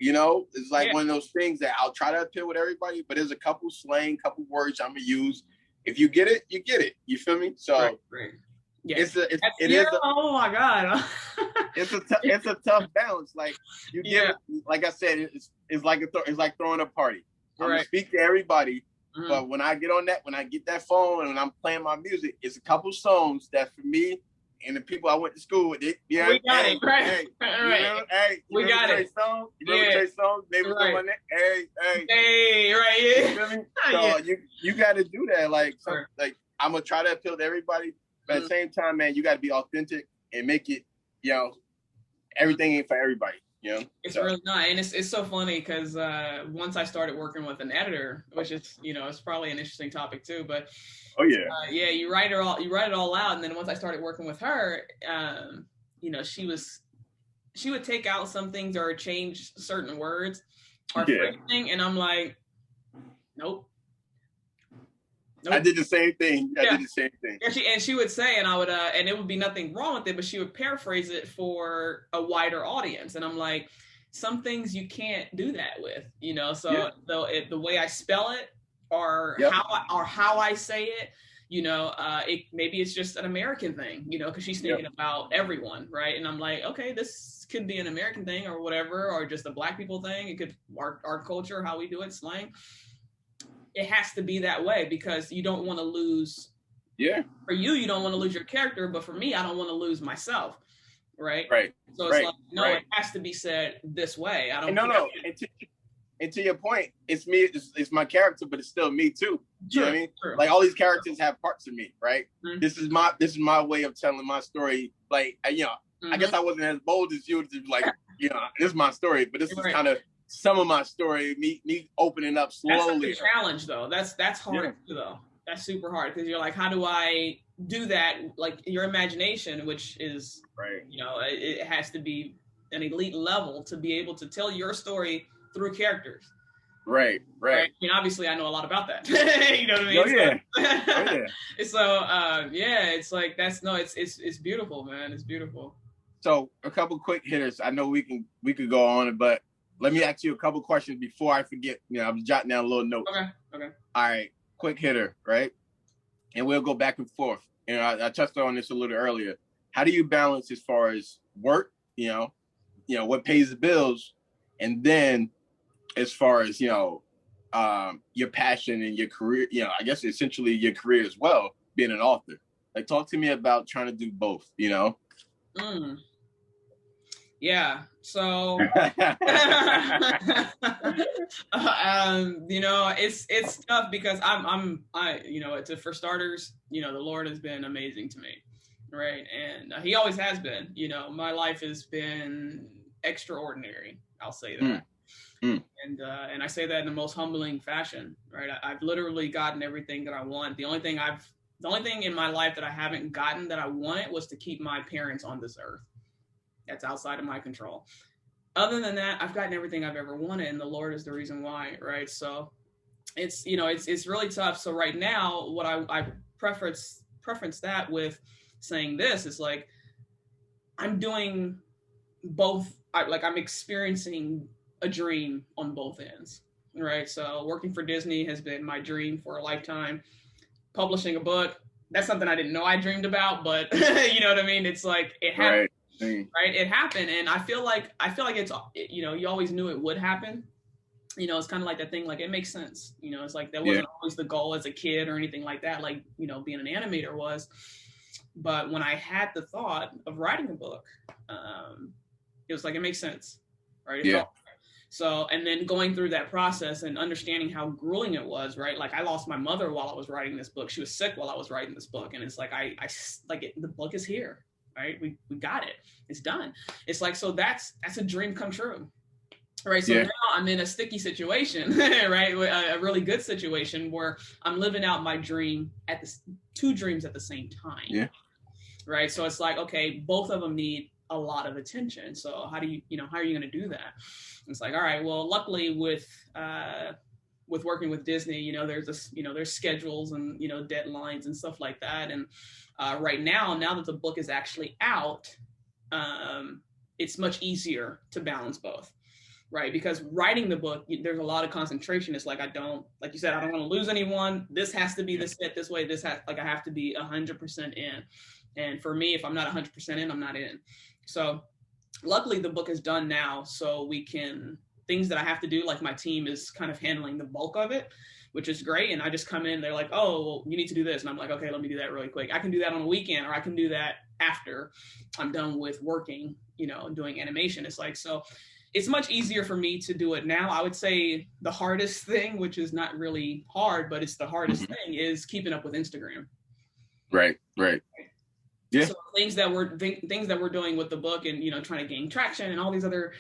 it's like one of those things that I'll try to appeal with everybody, but there's a couple slang, couple words I'm going to use. If you get it, you get it. You feel me? So right. Yeah. Oh my God. it's a tough balance. Like you give it, like I said, it's like throwing a party. I'm going to speak to everybody. Mm-hmm. But when I get that phone and when I'm playing my music, it's a couple songs that for me and the people I went to school with, we got it, right? We got it. You remember Shay Stone? They was on my neck. Hey, right? You feel me? So you got to do that. Like I'm gonna try to appeal to everybody, but at the same time, man, you got to be authentic and make it, everything ain't for everybody. It's really not, and it's so funny because once I started working with an editor, which is it's probably an interesting topic too, but you write it all out, and then once I started working with her, she would take out some things or change certain words or phrasing, and I'm like, nope. I did the same thing. And she would say, and I would, and it would be nothing wrong with it, but she would paraphrase it for a wider audience. And I'm like, some things you can't do that with, So the way I spell it, or how I say it, maybe it's just an American thing, because she's thinking about everyone, right? And I'm like, okay, this could be an American thing or whatever, or just a Black people thing. It could our culture, how we do it, slang. It has to be that way because you don't want to lose. Yeah. For you don't want to lose your character, but for me, I don't want to lose myself. Right. Right. So it's it has to be said this way. I don't. No. And to your point, it's me. It's my character, but it's still me too. You know what I mean? True. Like all these characters have parts of me, right? Mm-hmm. This is my way of telling my story. Like I guess I wasn't as bold as you to like this is my story, but this is kind of some of my story, me opening up slowly. That's a challenge, though. That's hard too, though. That's super hard because you're like, how do I do that? Like your imagination, which is it has to be an elite level to be able to tell your story through characters. Right. I mean, obviously, I know a lot about that. You know what I mean? So it's like it's beautiful, man. It's beautiful. So a couple quick hitters. I know we could go on, but let me ask you a couple questions before I forget. You know, I'm jotting down a little note. Okay. All right, quick hitter, right? And we'll go back and forth. And I touched on this a little earlier. How do you balance as far as work, what pays the bills, and then as far as, your passion and your career, I guess essentially your career as well, being an author. Like, talk to me about trying to do both, Yeah. So, it's tough because for starters, the Lord has been amazing to me. Right. And he always has been, my life has been extraordinary. I'll say that. And I say that in the most humbling fashion, right? I've literally gotten everything that I want. The only thing in my life that I haven't gotten that I wanted was to keep my parents on this earth. That's outside of my control. Other than that, I've gotten everything I've ever wanted, and the Lord is the reason why, right? So it's really tough. So right now, what I preference that with saying this is like, I'm doing both. I'm experiencing a dream on both ends, right? So working for Disney has been my dream for a lifetime. Publishing a book, that's something I didn't know I dreamed about, but you know what I mean? It's like, it happened. Right. It happened. And I feel like it's, you always knew it would happen. It's kind of like that thing, like, it makes sense. It's like, that wasn't always the goal as a kid or anything like that, like, being an animator was. But when I had the thought of writing a book, it was like, it makes sense. Right. So, and then going through that process and understanding how grueling it was, right? Like, I lost my mother while I was writing this book. She was sick while I was writing this book. And it's like, the book is here. Right. We got it. It's done. It's like, so that's a dream come true. Right. So now I'm in a sticky situation, right? A really good situation where I'm living out my dream two dreams at the same time. Yeah. Right. So it's like, okay, both of them need a lot of attention. So how are you going to do that? It's like, all right, well, luckily with working with Disney, there's schedules and, deadlines and stuff like that. And right now that the book is actually out, it's much easier to balance both, right? Because writing the book, there's a lot of concentration. It's like, like you said, I don't want to lose anyone. This has to be the set this way. I have to be 100% in. And for me, if I'm not 100% in, I'm not in. So luckily the book is done now. So things that I have to do, like, my team is kind of handling the bulk of it, which is great. And I just come in, they're like, oh, well, you need to do this. And I'm like, okay, let me do that really quick. I can do that on a weekend, or I can do that after I'm done with working, doing animation. It's like, so it's much easier for me to do it now. I would say the hardest thing, which is not really hard, but it's the hardest thing, is keeping up with Instagram. Right. Yeah. So things that we're doing with the book and, trying to gain traction and all these other,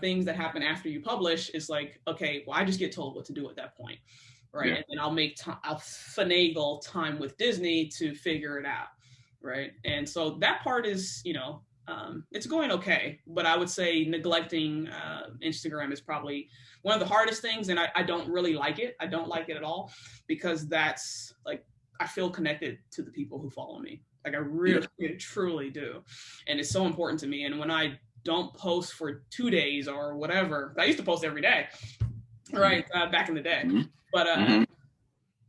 things that happen after you publish is like, okay, well, I just get told what to do at that point. Right. Yeah. And then I'll finagle time with Disney to figure it out. Right. And so that part is, it's going okay, but I would say neglecting Instagram is probably one of the hardest things. And I don't really like it. I don't like it at all, because that's like, I feel connected to the people who follow me. Like, I really, truly do. And it's so important to me. And when I don't post for 2 days or whatever, I used to post every day, right? Back in the day. But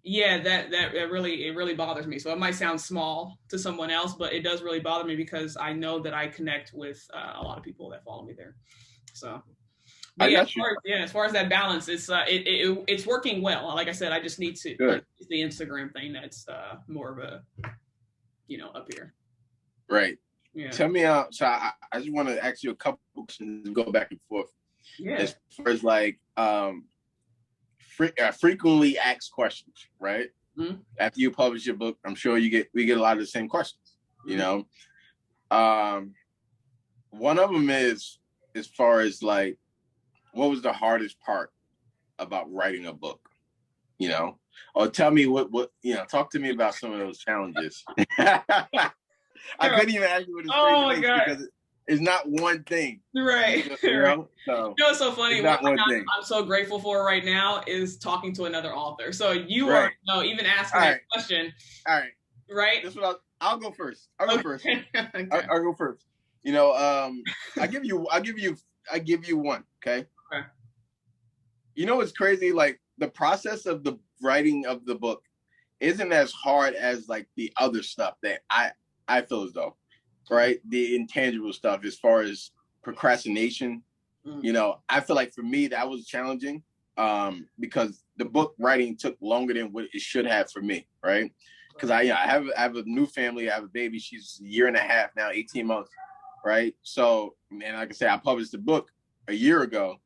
yeah, that really bothers me. So it might sound small to someone else, but it does really bother me because I know that I connect with a lot of people that follow me there. So, but as far as that balance, it's working well. Like I said, I just need to, it's the Instagram thing that's more of a, up here. Right. Yeah. Tell me out. So I just want to ask you a couple questions and go back and forth. Yeah. As far as like frequently asked questions, right? Mm-hmm. After you publish your book, I'm sure we get a lot of the same questions. Mm-hmm. One of them is, as far as like, what was the hardest part about writing a book? Or tell me what talk to me about some of those challenges. I couldn't even ask you what it's because it's not one thing. Right. So, it's so funny. What I'm so grateful for right now is talking to another author. So you are even asking that question. All right. Right. That's what I'll go first. I'll go first. I'll go first. I give you one, okay? Okay. You know what's crazy? Like the process of the writing of the book isn't as hard as like the other stuff that I feel as though, right? The intangible stuff as far as procrastination. You know, I feel like for me that was challenging because the book writing took longer than what it should have for me, right? Because I have a new family, I have a baby. She's a year and a half now, 18 months, right? So, and like I said, I published the book a year ago,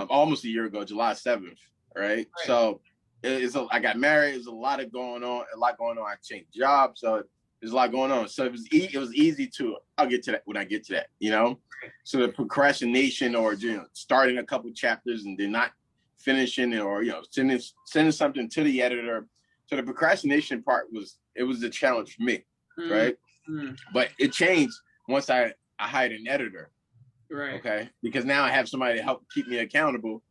almost a year ago, July 7th, right? So I got married. There's a lot going on. I changed jobs, so there's a lot going on. So it was easy to. I'll get to that when I get to that. You know, so the procrastination or starting a couple chapters and then not finishing it, or sending something to the editor. So the procrastination part was a challenge for me, right? But it changed once I hired an editor. Right. Okay. Because now I have somebody to help keep me accountable.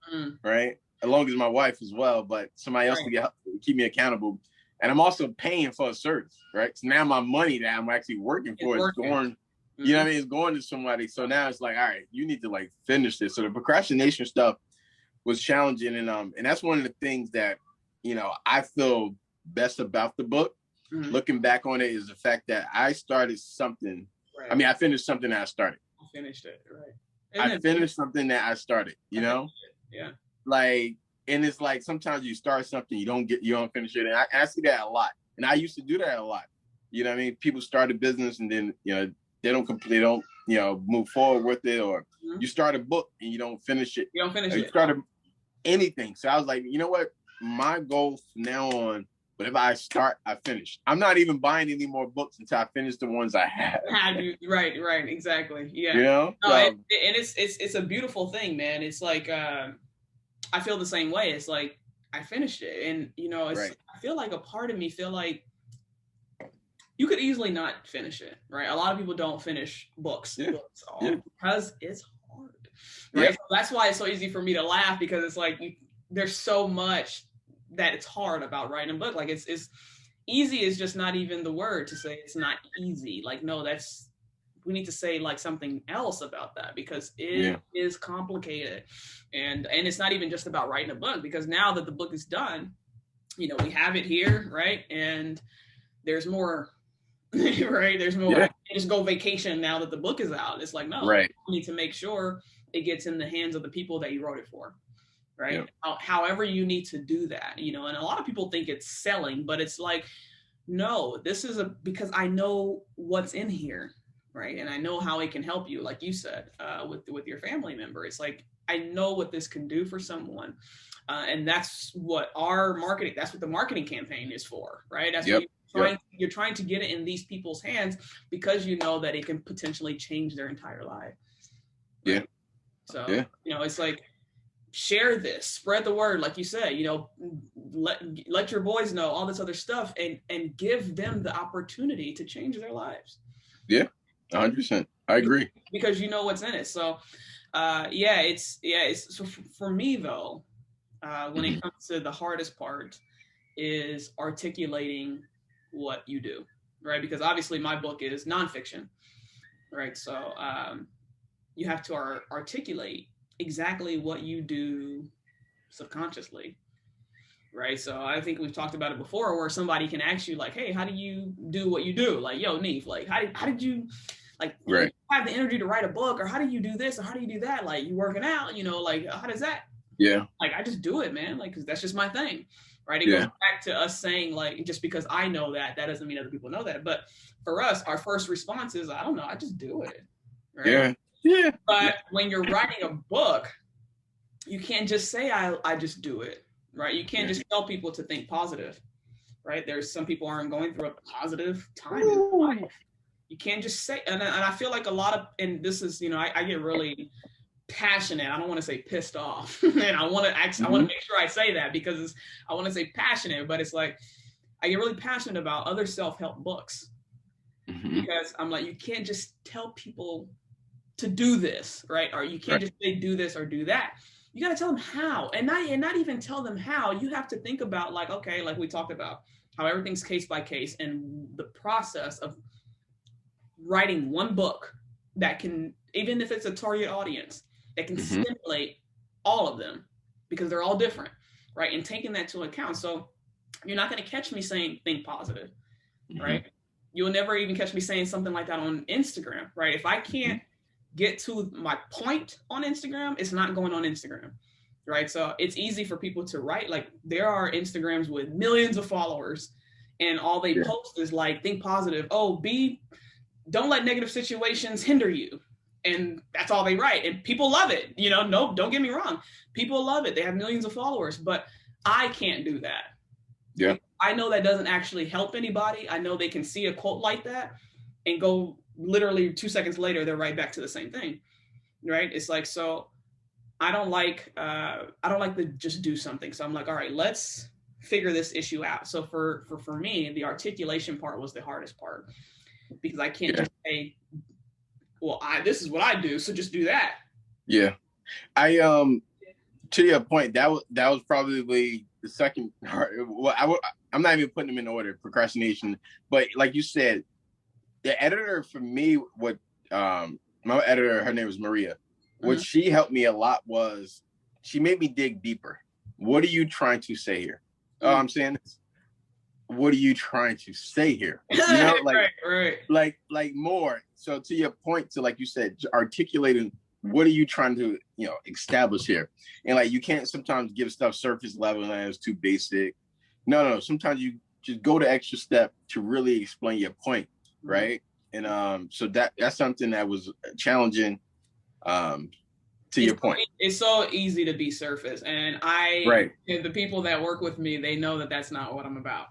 Right. Along as my wife as well, but somebody else to keep me accountable. And I'm also paying for a service. Right. So now my money that I'm actually working for is going, you know what I mean? It's going to somebody. So now it's like, all right, you need to like finish this. So the procrastination stuff was challenging. And that's one of the things that, I feel best about the book. Looking back on it is the fact that I started something. Right. I mean, I finished something that I started. Finished it, right? I finished something that I started, Yeah. Like, and it's like sometimes you start something, you don't finish it. And I see that a lot. And I used to do that a lot. You know what I mean? People start a business and then, they don't move forward with it, or you start a book and you don't finish it. You don't finish it. You start anything. So I was like, you know what? My goal from now on, whenever I start, I finish. I'm not even buying any more books until I finish the ones I have. Right, exactly. Yeah. No, and it's a beautiful thing, man. It's like I feel the same way. It's like I finished it, and I feel like a part of me feel like you could easily not finish it, right? A lot of people don't finish books because it's hard, right? So that's why it's so easy for me to laugh, because it's like there's so much that it's hard about writing a book. Like it's easy is just not even the word to say. It's not easy. Like, no, we need to say like something else about that, because it is complicated. And it's not even just about writing a book, because now that the book is done, we have it here, right? And there's more, right? There's more. I can't just go vacation now that the book is out. It's like, no, you need to make sure it gets in the hands of the people that you wrote it for. Right. However you need to do that, and a lot of people think it's selling, but it's like, no, this is because I know what's in here. Right. And I know how it can help you. Like you said, with your family member, it's like, I know what this can do for someone. And that's what that's what the marketing campaign is for. Right. That's what you're trying to get it in these people's hands, because you know that it can potentially change their entire life. Right? Yeah. So, it's like, share this, spread the word, like you said, let your boys know all this other stuff, and give them the opportunity to change their lives. Yeah, 100%. I agree. Because you know what's in it. So, it's so for me though, when it comes to the hardest part is articulating what you do, right? Because obviously my book is nonfiction, right? So, you have to articulate exactly what you do subconsciously, right? So I think we've talked about it before, where somebody can ask you like, hey, how do you do what you do? Like, yo, Haneef, like how did you like have the energy to write a book, or how do you do this, or how do you do that? Like, you working out, like how does that? Like, I just do it, man. Like, cause that's just my thing, right? It goes back to us saying like, just because I know that doesn't mean other people know that. But for us, our first response is, I don't know, I just do it. Right? Yeah. But when you're writing a book, you can't just say, I just do it, right? You can't just tell people to think positive, right? There's some people aren't going through a positive time in their life. You can't just say, and I feel like a lot of, and this is, I get really passionate. I don't want to say pissed off. And I want to make sure I say that, because I want to say passionate, but it's like, I get really passionate about other self-help books, because I'm like, you can't just tell people to do this, right? Or you can't just say do this or do that. You got to tell them how, and not even tell them how. You have to think about like, okay, like we talked about how everything's case by case, and the process of writing one book that can, even if it's a target audience, that can stimulate all of them, because they're all different, right? And taking that to account. So you're not going to catch me saying think positive, right? You'll never even catch me saying something like that on Instagram, right? If I can't get to my point on Instagram, it's not going on Instagram, right? So it's easy for people to write. Like, there are Instagrams with millions of followers, and all they post is like, think positive. Oh, don't let negative situations hinder you. And that's all they write. And people love it. You know, no, don't get me wrong. People love it. They have millions of followers, but I can't do that. Yeah. I know that doesn't actually help anybody. I know they can see a quote like that and go literally 2 seconds later, they're right back to the same thing, right? It's like, so I don't like to just do something. So I'm like, all right, let's figure this issue out. So for me, the articulation part was the hardest part, because I can't just say, well, this is what I do, so just do that. Yeah. I to your point, that was probably the second part. Well, I'm not even putting them in order, procrastination. But like you said, the editor for me, my editor, her name was Maria. What she helped me a lot was she made me dig deeper. What are you trying to say here? Oh, I'm saying this. What are you trying to say here? You know, like, right. like more. So to your point, to like you said, articulating what are you trying to, establish here? And like, you can't sometimes give stuff surface level and it's too basic. No. Sometimes you just go the extra step to really explain your point, right? And so that's something that was challenging. To your point, it's so easy to be surface, and the people that work with me, they know that that's not what I'm about,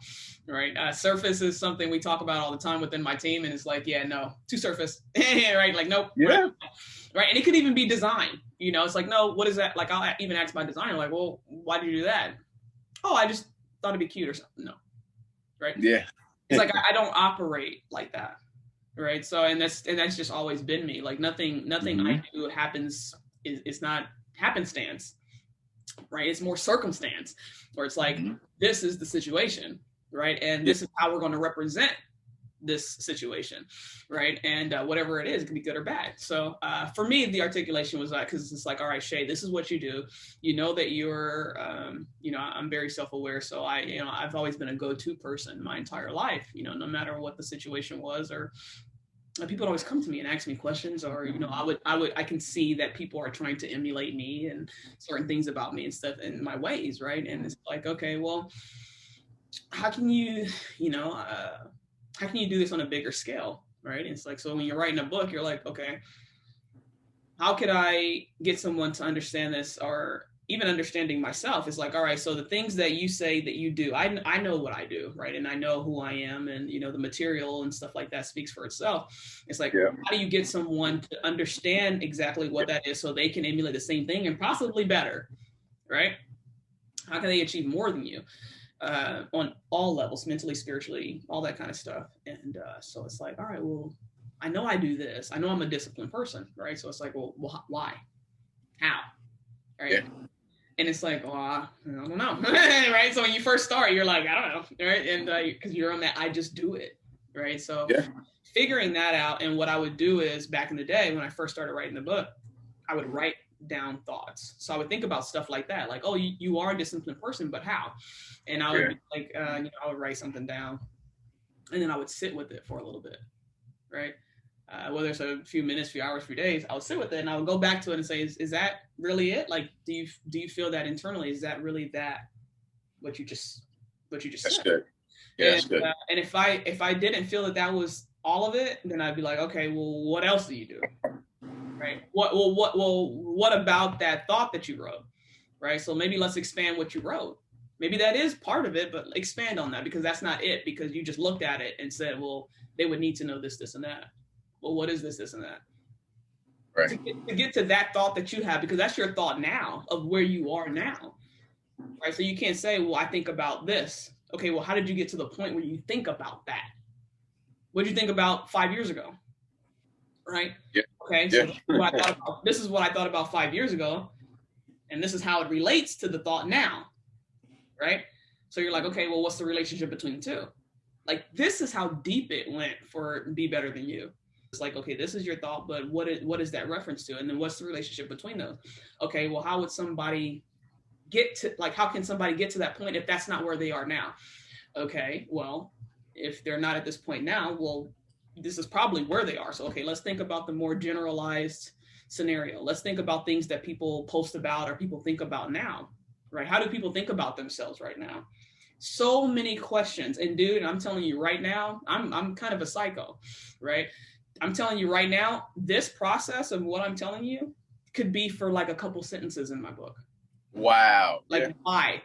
right? Surface is something we talk about all the time within my team, and it's like, yeah, no, too surface, right? Like, nope, right? And it could even be design, it's like, no, what is that? Like, I'll even ask my designer, like, well, why did you do that? Oh, I just thought it'd be cute or something. No, right? Yeah, it's like I don't operate like that, right? So, and that's just always been me. Like, nothing I do happens. It's not happenstance, right? It's more circumstance, where it's like, this is the situation, right? And this is how we're going to represent this situation, right? And whatever it is, it can be good or bad. So for me, the articulation was that, because it's like, all right, Shay, this is what you do. You know that you're, I'm very self-aware. So I've always been a go-to person my entire life, no matter what the situation was, or people always come to me and ask me questions, or I can see that people are trying to emulate me and certain things about me and stuff in my ways, right? And it's like, okay, well, how can you do this on a bigger scale, right? And it's like, so when you're writing a book, you're like, okay, how could I get someone to understand this, or even understanding myself? Is like, all right, so the things that you say that you do, I know what I do, right? And I know who I am, and the material and stuff like that speaks for itself. It's like, how do you get someone to understand exactly what that is, so they can emulate the same thing and possibly better, right? How can they achieve more than you on all levels, mentally, spiritually, all that kind of stuff? And so it's like, all right, well, I know I do this. I know I'm a disciplined person, right? So it's like, well, why? How? Right? Yeah. And it's like, well, I don't know, right? So when you first start, you're like, I don't know, right? And because you're on that, I just do it, right? So figuring that out, and what I would do is, back in the day when I first started writing the book, I would write down thoughts. So I would think about stuff like that, like, oh, you are a disciplined person, but how? And I would be like, I would write something down, and then I would sit with it for a little bit, right? Whether it's a few minutes, few hours, few days, I would sit with it, and I would go back to it and say, is that really it? Like, do you feel that internally? Is that really what you just That's said? Good. Yeah, and, that's good. And if I didn't feel that was all of it, then I'd be like, okay, well, what else do you do? Right? What about that thought that you wrote? Right? So maybe let's expand what you wrote. Maybe that is part of it, but expand on that, because that's not it, because you just looked at it and said, well, they would need to know this, and that. Well, what is this, and that? Right. To get to that thought that you have, because that's your thought now of where you are now, right? So you can't say, well, I think about this. Okay, well, how did you get to the point where you think about that? What did you think about 5 years ago? Right? Yeah. Okay, so this is what I thought about 5 years ago, and this is how it relates to the thought now, right? So you're like, okay, well, what's the relationship between the two? Like, this is how deep it went for Be Better Than You. It's like, okay, this is your thought, but what is that reference to? And then what's the relationship between those? Okay, well, how would somebody get to, like, how can somebody get to that point if that's not where they are now? Okay, well, if they're not at this point now, well, this is probably where they are. So, okay, let's think about the more generalized scenario. Let's think about things that people post about or people think about now, right? How do people think about themselves right now? So many questions. And dude, I'm telling you right now, I'm kind of a psycho, right? I'm telling you right now, this process of what I'm telling you could be for like a couple sentences in my book. Wow. Like, why?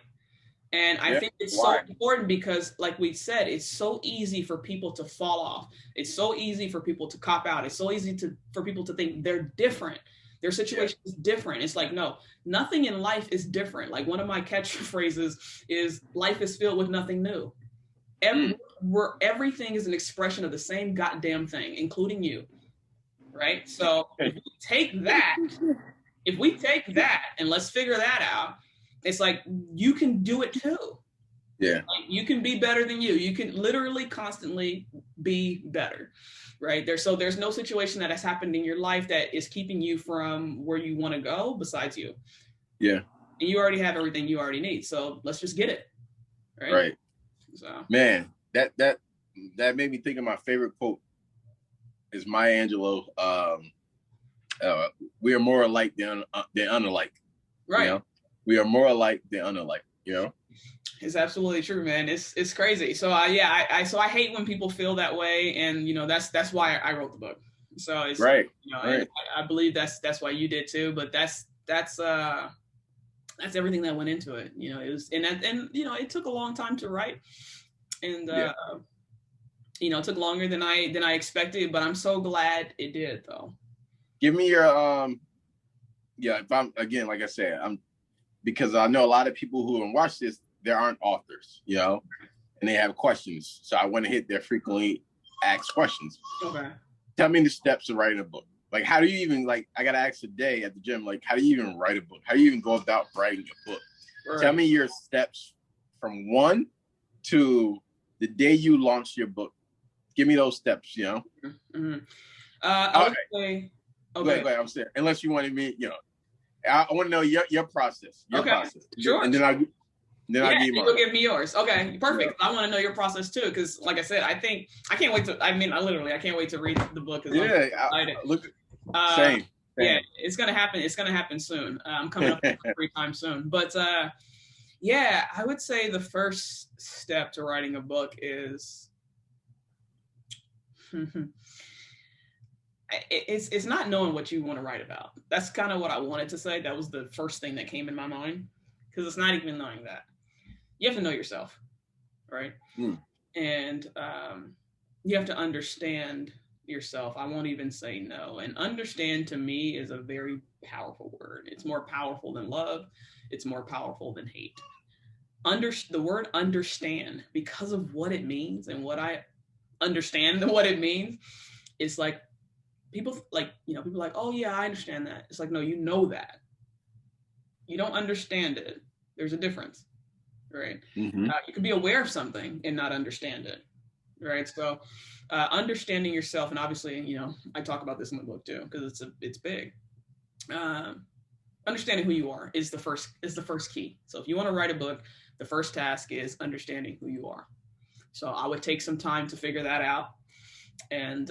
And I think it's so important because, like we said, it's so easy for people to fall off. It's so easy for people to cop out. It's so easy for people to think they're different. Their situation is different. It's like, no, nothing in life is different. Like, one of my catchphrases is, life is filled with nothing new. Everything is an expression of the same goddamn thing, including you, right? So if we take that and let's figure that out, it's like, you can do it too. Yeah. Like, you can be better than you. You can literally constantly be better, right? There's no situation that has happened in your life that is keeping you from where you want to go besides you. Yeah. And you already have everything you already need. So let's just get it. Right. Right. So, man, that made me think of my favorite quote is Maya Angelou. We are more alike than unalike. Right. You know? We are more alike than unalike, you know? It's absolutely true, man. It's crazy. So I hate when people feel that way. And, you know, that's why I wrote the book. So it's right. You know, right. I believe that's why you did too. But that's everything that went into it. You know, it was, and you know, it took a long time to write. And, you know, it took longer than I expected, but I'm so glad it did though. Give me your, if I'm, again, like I said, because I know a lot of people who watch this, there aren't authors, you know, and they have questions. So I want to hit their frequently asked questions. Okay. Tell me the steps of writing a book. Like, how do you even, like, I got to ask today at the gym, like, how do you even write a book? How do you even go about writing a book? Right. Tell me your steps from 1 to the day you launched your book. Give me those steps, you know? Mm-hmm. I would say, okay. Go ahead, I'm saying, unless you wanted me, you know, I want to know your process. Process. Sure. And then I'll give you mine. You'll give me yours. Okay, perfect. Yeah. I want to know your process too, because like I said, I can't wait to. I mean, I can't wait to read the book. Same. Yeah, it's gonna happen. It's gonna happen soon. I'm coming up with free time soon. But yeah, I would say the first step to writing a book is. It's not knowing what you want to write about. That's kind of what I wanted to say. That was the first thing that came in my mind, because it's not even knowing that. You have to know yourself, right? And you have to understand yourself. I won't even say no. And understand to me is a very powerful word. It's more powerful than love. It's more powerful than hate. The word understand, because of what it means and what I understand what it means, it's like, people like, you know, people are like, oh yeah, I understand that. It's like, no, you know that. You don't understand it. There's a difference, right? Mm-hmm. You can be aware of something and not understand it, right? So understanding yourself, and obviously, you know, I talk about this in the book too, because it's big. Understanding who you are is the first key. So if you want to write a book, the first task is understanding who you are. So I would take some time to figure that out. And,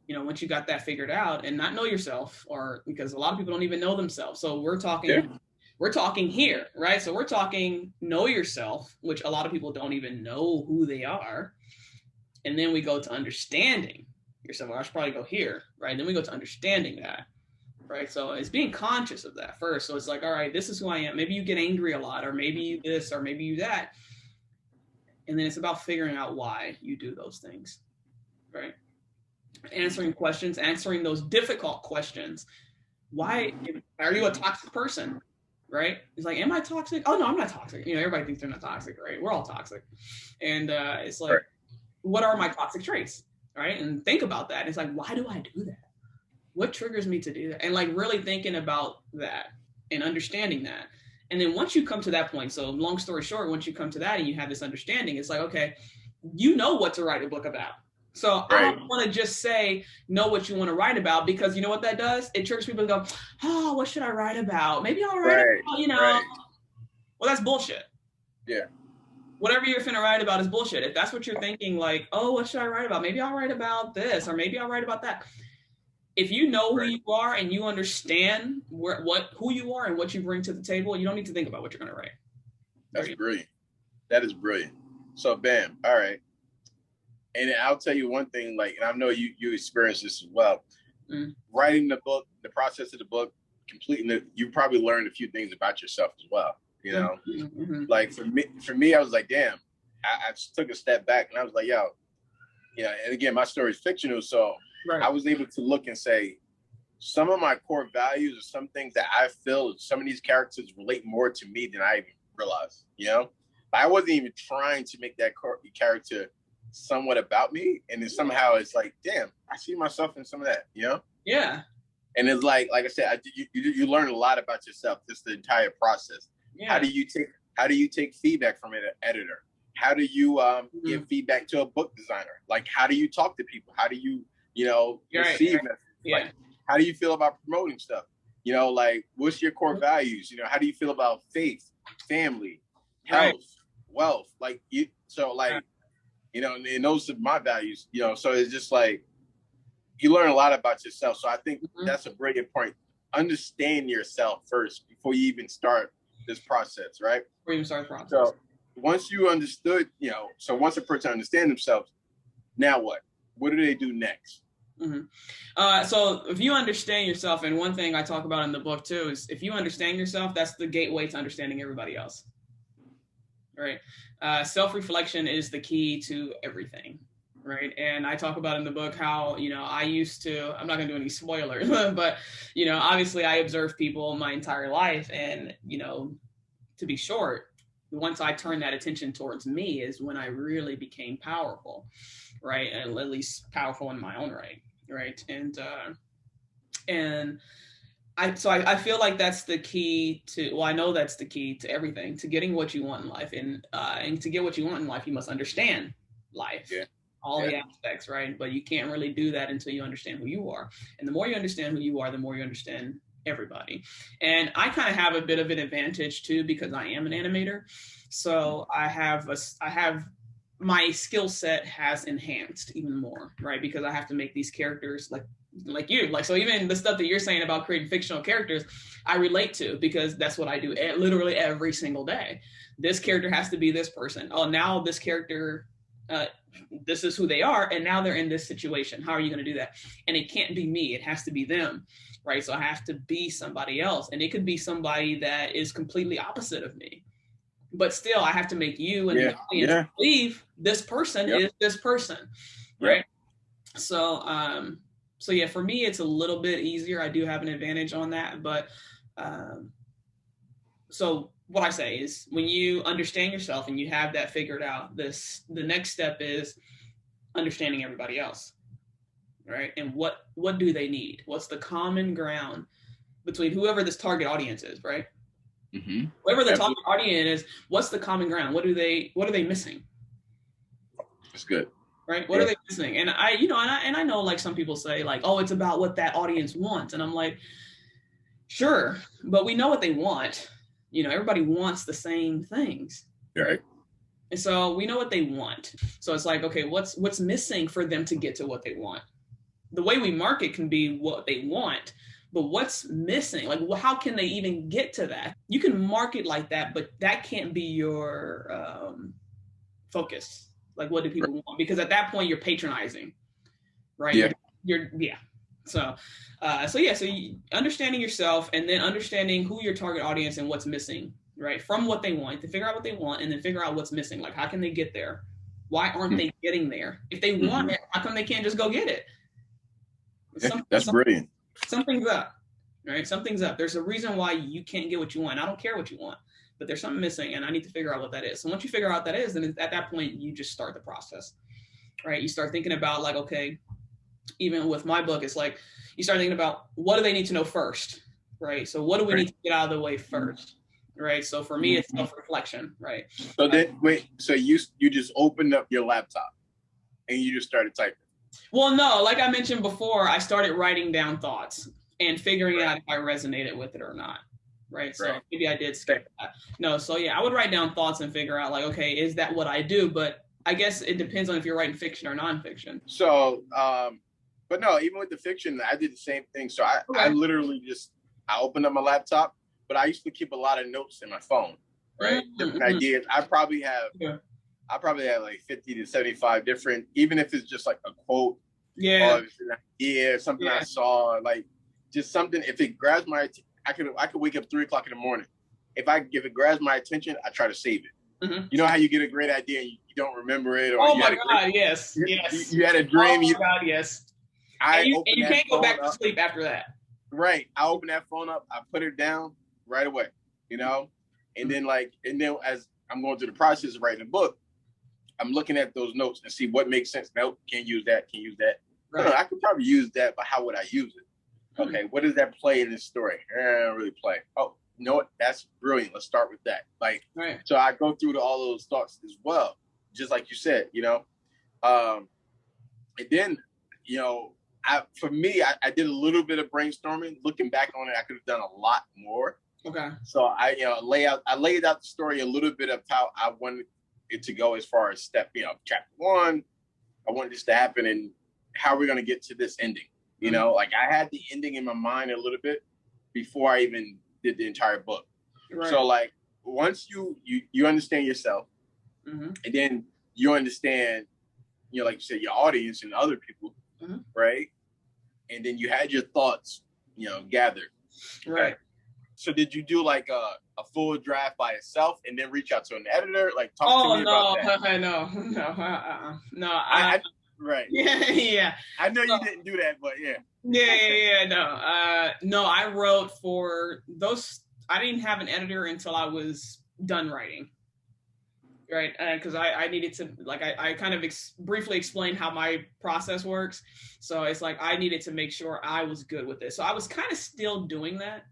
you know, once you got that figured out, and not know yourself, or because a lot of people don't even know themselves. So we're talking here, right? So we're talking know yourself, which a lot of people don't even know who they are. And then we go to understanding yourself. Well, I should probably go here, right? Then we go to understanding that, right? So it's being conscious of that first. So it's like, all right, this is who I am. Maybe you get angry a lot, or maybe you this, or maybe you that. And then it's about figuring out why you do those things, right? Answering questions, answering those difficult questions. Why are you a toxic person, right? It's like, am I toxic? Oh no, I'm not toxic. You know, everybody thinks they're not toxic, right? We're all toxic. And it's like, what are my toxic traits, right? And think about that. It's like, why do I do that? What triggers me to do that? And like really thinking about that and understanding that. And then once you come to that point, so long story short, once you come to that and you have this understanding, it's like, okay, you know what to write a book about. So I don't want to just say, know what you want to write about, because you know what that does? It triggers people to go, oh, what should I write about? Maybe I'll write about, well, that's bullshit. Yeah. Whatever you're finna write about is bullshit. If that's what you're thinking, like, oh, what should I write about? Maybe I'll write about this, or maybe I'll write about that. If you know who you are and you understand who you are and what you bring to the table, you don't need to think about what you're going to write. That's brilliant. That is brilliant. So, bam. All right. And I'll tell you one thing, like, and I know you experienced this as well. Writing the book, the process of the book, completing it, you probably learned a few things about yourself as well. You know, like for me, I was like, damn, I just took a step back and I was like, yo, and again, my story is fictional. So I was able to look and say, some of my core values or some things that I feel some of these characters relate more to me than I even realized, I wasn't even trying to make that character somewhat about me. And then somehow it's like, damn, I see myself in some of that, Yeah. And it's like I said, you learn a lot about yourself, just the entire process. Yeah. How do you take feedback from an editor? How do you give feedback to a book designer? Like, how do you talk to people? How do you, receive messages? Yeah. Like, how do you feel about promoting stuff? Like, what's your core values? How do you feel about faith, family, health, wealth? Like, and those are my values, so it's just like, you learn a lot about yourself. So I think that's a brilliant point. Understand yourself first before you even start this process, right? Before you start the process. So once you understood, so once a person understands themselves, now what? What do they do next? So if you understand yourself, and one thing I talk about in the book too is, if you understand yourself, that's the gateway to understanding everybody else. Right? Self-reflection is the key to everything. Right. And I talk about in the book how, I used to, I'm not going to do any spoilers, but, obviously I observed people my entire life. And, to be short, once I turned that attention towards me is when I really became powerful. Right. And at least powerful in my own right. Right. And I feel like that's the key to, I know that's the key to everything, to getting what you want in life. And to get what you want in life, you must understand life. Yeah. All the aspects, right? But you can't really do that until you understand who you are. And the more you understand who you are, the more you understand everybody. And I kind of have a bit of an advantage too, because I am an animator. So I have my skill set has enhanced even more, right? Because I have to make these characters like you, so even the stuff that you're saying about creating fictional characters, I relate to, because that's what I do literally every single day. This character has to be this person. Oh, now this character, this is who they are, and now they're in this situation. How are you going to do that? And it can't be me. It has to be them, right? So I have to be somebody else, and it could be somebody that is completely opposite of me. But still, I have to make you and the audience believe this person is this person, right? So, for me, it's a little bit easier. I do have an advantage on that, but so what I say is, when you understand yourself and you have that figured out, the next step is understanding everybody else, right? And what do they need? What's the common ground between whoever this target audience is, right? Whoever the target audience is, what's the common ground? What are they missing? That's good. Right? What are they missing? And I know, like, some people say, like, oh, it's about what that audience wants. And I'm like, sure, but we know what they want. Everybody wants the same things. Right. And so we know what they want. So it's like, okay, what's missing for them to get to what they want? The way we market can be what they want, but what's missing? Like, how can they even get to that? You can market like that, but that can't be your focus. Like, what do people want? Because at that point, you're patronizing, right? Yeah. So understanding yourself, and then understanding who your target audience and what's missing, right? From what they want, to figure out what they want, and then figure out what's missing. Like, how can they get there? Why aren't they getting there? If they want it, how come they can't just go get it? That's brilliant. Something's up, right? Something's up. There's a reason why you can't get what you want. I don't care what you want, but there's something missing, and I need to figure out what that is. So once you figure out what that is, then at that point, you just start the process, right? You start thinking about, like, okay, even with my book, it's like, you start thinking about, what do they need to know first, right? So what do we need to get out of the way first, right? So for me, it's self-reflection, right? So then, so you just opened up your laptop and you just started typing. Well, no, like I mentioned before, I started writing down thoughts and figuring out if I resonated with it or not. Right. So maybe I did skip that. No, so yeah, I would write down thoughts and figure out like, okay, is that what I do? But I guess it depends on if you're writing fiction or nonfiction. So, but no, even with the fiction, I did the same thing. So I literally I opened up my laptop, but I used to keep a lot of notes in my phone, right? Different ideas. I probably have like 50 to 75 different, even if it's just like a quote, or if it's an idea, something I saw, like just something. If it grabs my, I could wake up 3:00 in the morning. If it grabs my attention, I try to save it. You know how you get a great idea and you don't remember it, or oh my God, yes. You had a dream. Oh my God, yes. And you can't go back to sleep after that. Right. I open that phone up, I put it down right away, you know? And then as I'm going through the process of writing a book, I'm looking at those notes and see what makes sense. Nope, can't use that. Right. No, I could probably use that, but how would I use it? Okay, what does that play in this story? I don't really play. Oh, you know what? That's brilliant. Let's start with that. So I go through all those thoughts as well, just like you said, you know? And then, you know, for me, I did a little bit of brainstorming. Looking back on it, I could have done a lot more. Okay. So I laid out the story a little bit of how I wanted it to go as far as chapter 1. I wanted this to happen and how we're going to get to this ending. You know, like I had the ending in my mind a little bit before I even did the entire book. Right. So like once you understand yourself, and then you understand, you know, like you said, your audience and other people, right? And then you had your thoughts, you know, gathered. Right. So did you do like a full draft by itself and then reach out to an editor? Like talk to me about that. No. Right. Yeah. I know you didn't do that, but yeah. No, I wrote for those. I didn't have an editor until I was done writing. Right. Because I needed to, like, I kind of briefly explained how my process works. So it's like I needed to make sure I was good with it. So I was kind of still doing that.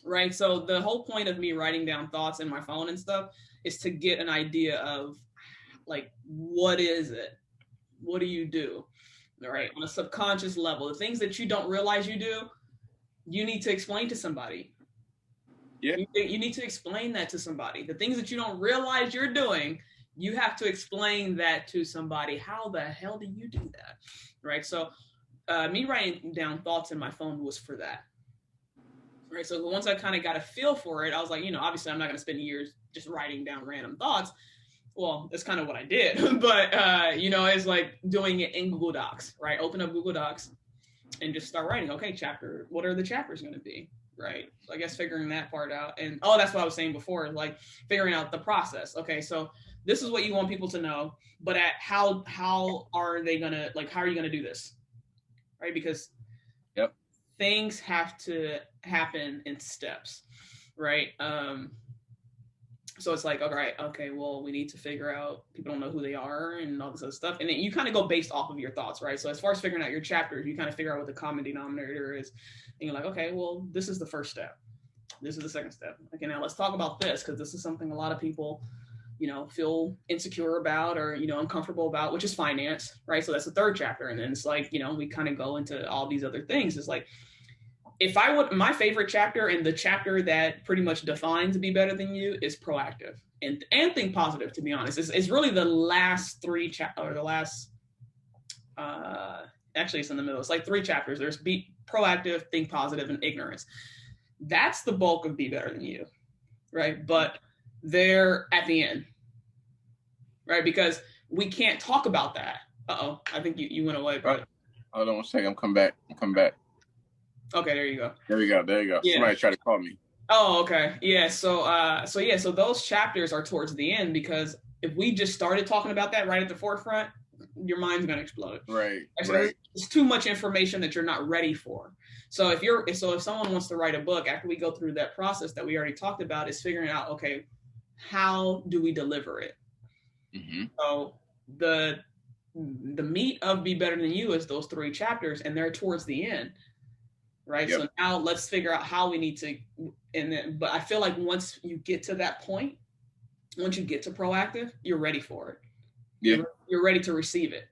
Right. So the whole point of me writing down thoughts in my phone and stuff is to get an idea of like, what is it? What do you do? All right. On a subconscious level, the things that you don't realize you do, you need to explain to somebody. Yeah. You need to explain that to somebody. The things that you don't realize you're doing, you have to explain that to somebody. How the hell do you do that? Right. So me writing down thoughts in my phone was for that. Right. So once I kind of got a feel for it, I was like, you know, obviously I'm not going to spend years just writing down random thoughts. Well, that's kind of what I did, but, you know, it's like doing it in Google Docs, right? Open up Google Docs and just start writing. Okay, what are the chapters going to be, right? So I guess figuring that part out. And, that's what I was saying before, like figuring out the process. Okay, so this is what you want people to know, but how are they going to, like, how are you going to do this, right? Because things have to happen in steps, right? So it's like, okay, well, we need to figure out, people don't know who they are and all this other stuff. And then you kind of go based off of your thoughts, right? So as far as figuring out your chapters, you kind of figure out what the common denominator is. And you're like, okay, well, this is the first step. This is the second step. Okay, now let's talk about this, because this is something a lot of people, you know, feel insecure about or, you know, uncomfortable about, which is finance, right? So that's the third chapter. And then it's like, you know, we kind of go into all these other things. It's like, my favorite chapter and the chapter that pretty much defines Be Better Than You is proactive and think positive, to be honest. It's really the last three actually it's in the middle. It's like 3 chapters. There's be proactive, think positive, and ignorance. That's the bulk of Be Better Than You, right? But they're at the end, right? Because we can't talk about that. I think you went away, bro. Hold on one second. I'm come back. Okay, there you go. There we go. Yeah. Somebody tried to call me. Oh, okay. Yeah. So those chapters are towards the end, because if we just started talking about that right at the forefront, your mind's gonna explode. Right. Actually, it's too much information that you're not ready for. So if someone wants to write a book, after we go through that process that we already talked about, is figuring out, okay, how do we deliver it? Mm-hmm. So the meat of Be Better Than You is those 3 chapters, and they're towards the end. Right. Yep. So now let's figure out how we need to, but I feel like once you get to that point, once you get to proactive, you're ready for it. Yeah. You're ready to receive it.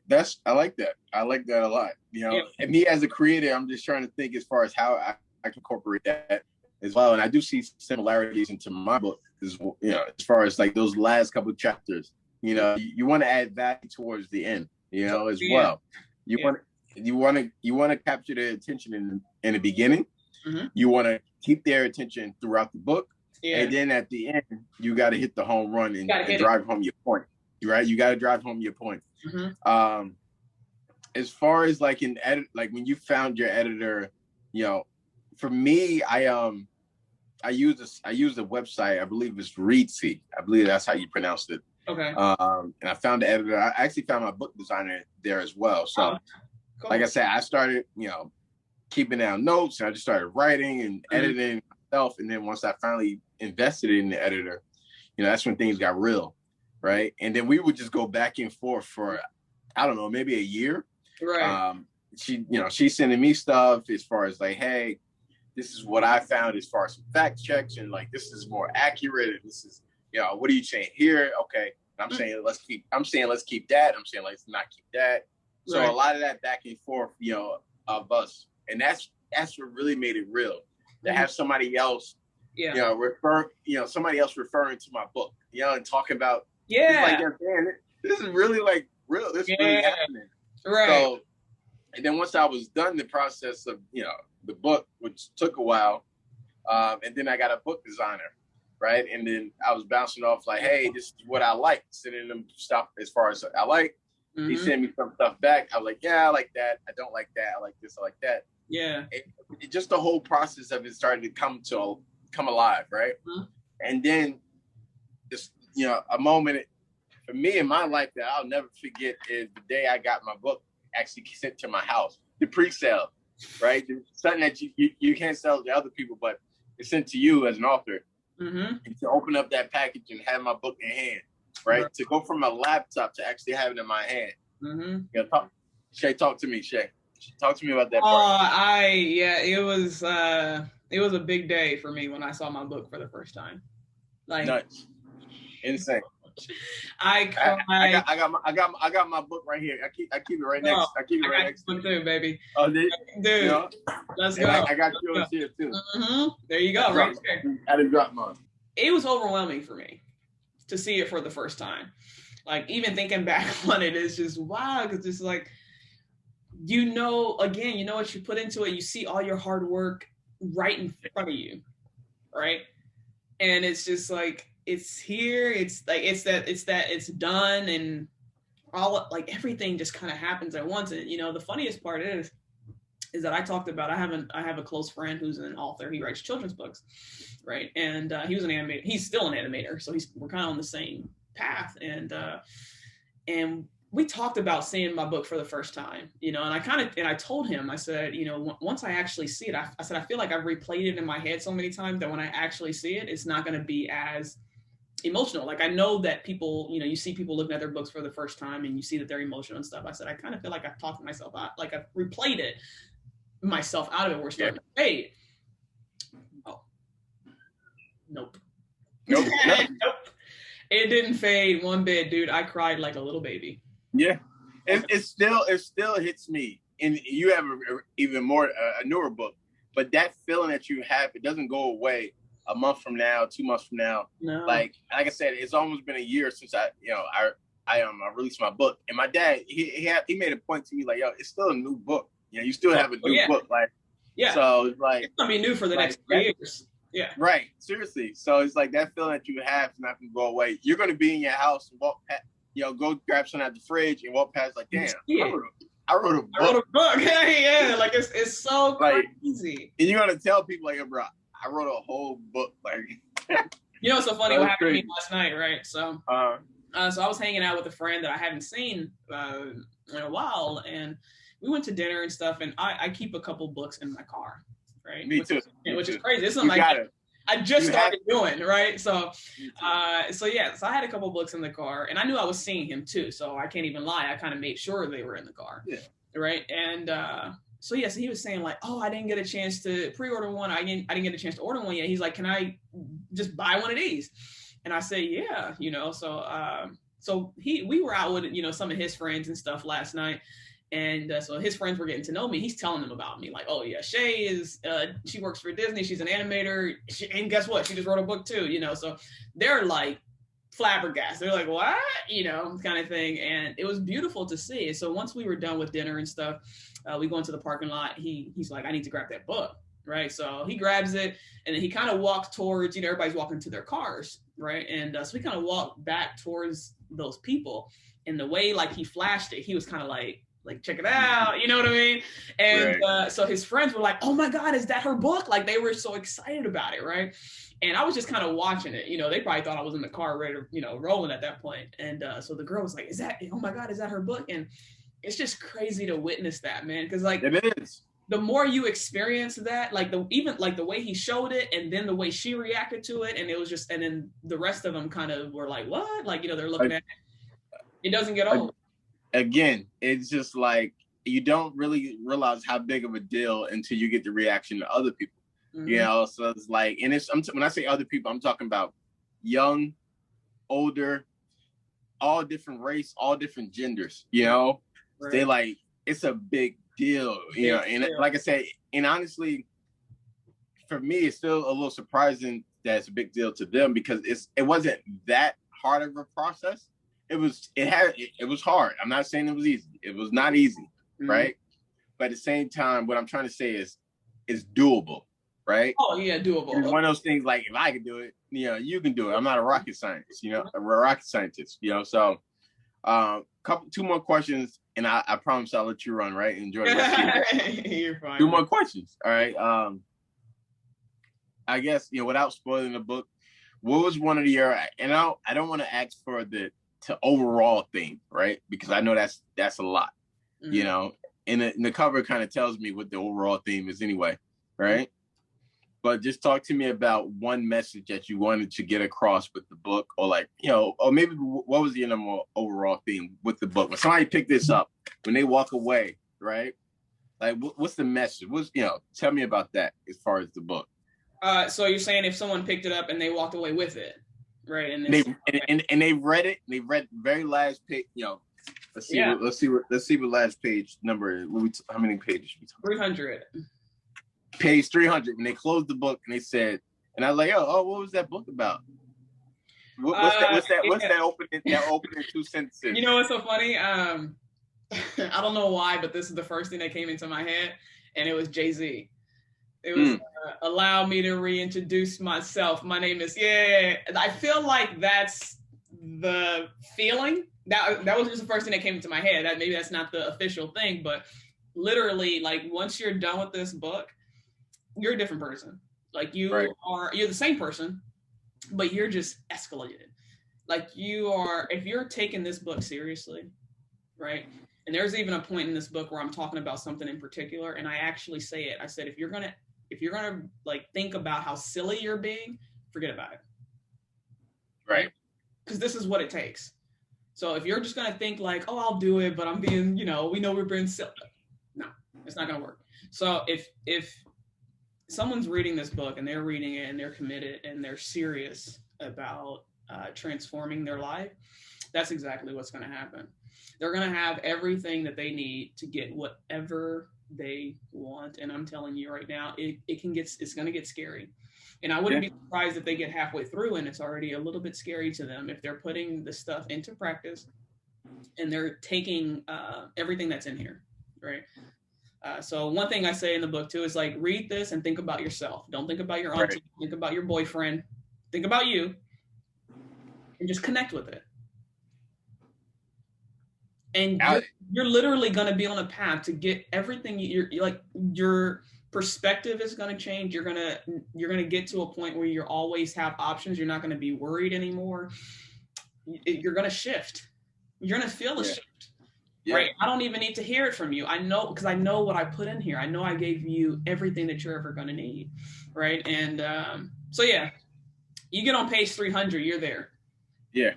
That's I like that. I like that a lot. And me as a creator, I'm just trying to think as far as how I can incorporate that as well. And I do see similarities into my book as far as like those last couple of chapters. You want to add value towards the end, as well. You want to capture their attention in the beginning. Mm-hmm. You want to keep their attention throughout the book. Yeah. And then at the end, you got to hit the home run and drive home your point. Right? You got to drive home your point. Mm-hmm. As far as like like when you found your editor, for me, I use a website. I believe it's Reedsy. I believe that's how you pronounce it. Okay. And I found the editor. I actually found my book designer there as well. So, cool. Like I said, I started, keeping down notes, and I just started writing and editing myself. And then once I finally invested in the editor, that's when things got real, right? And then we would just go back and forth for, I don't know, maybe a year. Right. She's sending me stuff as far as like, hey, this is what I found as far as some fact checks, and like this is more accurate, and this is, what are you saying here? Okay. I'm saying let's keep that. I'm saying let's not keep that. So a lot of that back and forth, of us. And that's what really made it real. To have somebody else, somebody else referring to my book, and talking about, like, man, this is really like real. This is really happening. Right. So, and then once I was done the process of, the book, which took a while, and then I got a book designer, right? And then I was bouncing off like, hey, this is what I like, sending them stuff as far as I like. Mm-hmm. He sent me some stuff back. I was like, yeah, I like that. I don't like that. I like this. I like that. Yeah. Just the whole process of it started to come alive, right? Mm-hmm. And then just, a moment for me in my life that I'll never forget is the day I got my book actually sent to my house, the pre-sale, right? Something that you can't sell to other people, but it's sent to you as an author. Mm-hmm. And to open up that package and have my book in hand, right? To go from a laptop to actually having it in my hand. Mm-hmm. Shay, talk to me, Shay. Talk to me about that part. It was a big day for me when I saw my book for the first time. Like, nuts. Insane. I cried. I got my book right here. I keep it right next. I keep it right next to too, baby. Oh, dude. Let's go. I got yours here too. Mm-hmm. There you go. Right there. I didn't drop mine. It was overwhelming for me to see it for the first time. Like, even thinking back on it is just wow, because it's like, again, what you put into it, you see all your hard work right in front of you, right? And it's just like, it's here, it's like, it's done, and all, like, everything just kind of happens at once. And the funniest part is that I talked about, I have a close friend who's an author. He writes children's books, right? And he was an animator. He's still an animator, so we're kind of on the same path. And we talked about seeing my book for the first time, and I told him, I said, once I actually see it, I said, I feel like I've replayed it in my head so many times that when I actually see it, it's not going to be as emotional. Like, I know that people, you see people looking at their books for the first time and you see that they're emotional and stuff. I said, I kind of feel like I've talked myself out, like I've replayed it myself out of it. We're starting to fade. Oh, nope. Nope. It didn't fade one bit, dude. I cried like a little baby. Yeah, it still hits me. And you have even more a newer book, but that feeling that you have, it doesn't go away a month from now, 2 months from now. No. Like I said, it's almost been a year since I released my book. And my dad, he made a point to me like, yo, it's still a new book. You still have a new book. Like, so it's like, it's gonna be new for the next 3 years. Yeah. Right. Seriously. So it's like that feeling that you have is not gonna go away. You're gonna be in your house and walk past, go grab something out the fridge and walk past like, damn, I wrote a book. Yeah. Like, it's so crazy. And you're gonna tell people like, bro, I wrote a whole book. Like, it's so funny what happened to me last night, right? So, so I was hanging out with a friend that I haven't seen in a while, and we went to dinner and stuff. And I keep a couple books in my car, right? Me too. Which is crazy. It's not like I just started doing, right? So, so I had a couple books in the car, and I knew I was seeing him too. So I can't even lie. I kind of made sure they were in the car, right? And so he was saying like, oh, I didn't get a chance to pre-order one. I didn't get a chance to order one yet. He's like, can I just buy one of these? And I say, yeah, So so we were out with, you know, some of his friends and stuff last night. And so his friends were getting to know me. He's telling them about me, like, oh yeah, Shay is, she works for Disney. She's an animator. And guess what? She just wrote a book too, you know? So they're like flabbergasted. They're like, what? You know, kind of thing. And it was beautiful to see. So once we were done with dinner and stuff, we go into the parking lot. He's like, I need to grab that book. Right. So he grabs it and then he kind of walks towards, you know, everybody's walking to their cars. Right. And so we kind of walked back towards those people. And the way like he flashed it, he was kind of like, check it out, you know what I mean? And right. So his friends were like, oh my God, is that her book? Like they were so excited about it, right? And I was just kind of watching it, you know, they probably thought I was in the car ready to, you know, rolling at that point. And so the girl was like, oh my God, is that her book? And it's just crazy to witness that, man. Cause like, it is. The more you experience that, like even the way he showed it and then the way she reacted to it. And it was just, and then the rest of them kind of were like, what? Like, you know, they're looking at it. It doesn't get old. Again, it's just like you don't really realize how big of a deal until you get the reaction to other people. Mm-hmm. You know, so it's like, and it's when I say other people, I'm talking about young, older, all different race, all different genders. You know, right. They like it's a big deal. You know, and like I said, and honestly, for me, it's still a little surprising that it's a big deal to them because it wasn't that hard of a process. It was hard. I'm not saying it was easy. It was not easy, mm-hmm. right? But at the same time, what I'm trying to say is it's doable, right? Oh yeah, doable. It's one of those things like if I can do it, you know, you can do it. I'm not a rocket scientist, you know, a rocket scientist, you know. So, two more questions, and I promise I'll let you run, right? Enjoy the rest of your day. You're fine. 2 more questions, all right? I guess you know, without spoiling the book, what was one of your? And I don't want to ask for the overall theme, right? Because I know that's a lot, mm-hmm. you know, and the cover kind of tells me what the overall theme is anyway, right? Mm-hmm. But just talk to me about one message that you wanted to get across with the book, or like, you know, or maybe what was the overall theme with the book? When somebody picked this up, when they walk away, right? Like, what's the message? You know, tell me about that as far as the book. So you're saying if someone picked it up and they walked away with it? Right, and they read it. They read the very last page. You know, let's see what last page number is. How many pages? 300. Page 300. When they closed the book and they said, and I was like, oh, what was that book about? What's that opening 2 sentences? You know what's so funny? I don't know why, but this is the first thing that came into my head, and it was Jay-Z. It was allow me to reintroduce myself. My name is I feel like that's the feeling. That was just the first thing that came into my head. That maybe that's not the official thing, but literally, like once you're done with this book, you're a different person. Like you're the same person, but you're just escalated. Like if you're taking this book seriously, right? And there's even a point in this book where I'm talking about something in particular, and I actually say it. I said, if you're gonna like think about how silly you're being, forget about it. Right. Because this is what it takes. So if you're just gonna think like, oh, I'll do it, but I'm being, you know, we know we're being silly. No, it's not gonna work. So if someone's reading this book and they're reading it and they're committed and they're serious about transforming their life, that's exactly what's gonna happen. They're gonna have everything that they need to get whatever they want, and I'm telling you right now, it's gonna get scary, and I wouldn't be surprised if they get halfway through and it's already a little bit scary to them if they're putting the stuff into practice and they're taking everything that's in here, right? So one thing I say in the book too is like, read this and think about yourself. Don't think about your auntie, think about your boyfriend, think about you, and just connect with it. And you're literally going to be on a path to get everything. You're like, your perspective is going to change. You're going to get to a point where you always have options. You're not going to be worried anymore. You're going to shift. You're going to feel a shift, right? I don't even need to hear it from you. I know, because I know what I put in here. I know I gave you everything that you're ever going to need, right? And so yeah, you get on page 300, you're there. Yeah.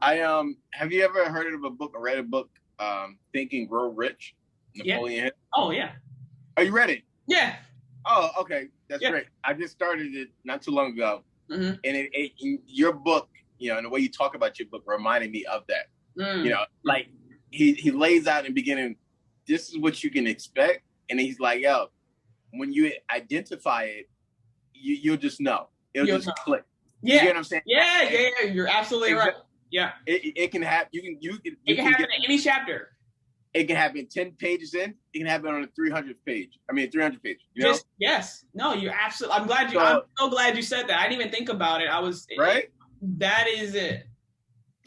Have you ever heard of a book or read a book, Think and Grow Rich? Napoleon Hill? Oh, yeah. Are you ready? Yeah. Oh, okay. That's great. I just started it not too long ago. Mm-hmm. And your book you know, and the way you talk about your book reminded me of that. You know, like he lays out in the beginning, this is what you can expect. And he's like, yo, when you identify it, you'll just know. It'll just click. Yeah. You get what I'm saying? Yeah. You're absolutely right. Yeah. It can happen. It can happen in any chapter. It can happen 10 pages in. It can happen on the 300th page. I mean, 300 page. You know? Yes. No, you're absolutely. I'm so glad you said that. I didn't even think about it. Right. That is it.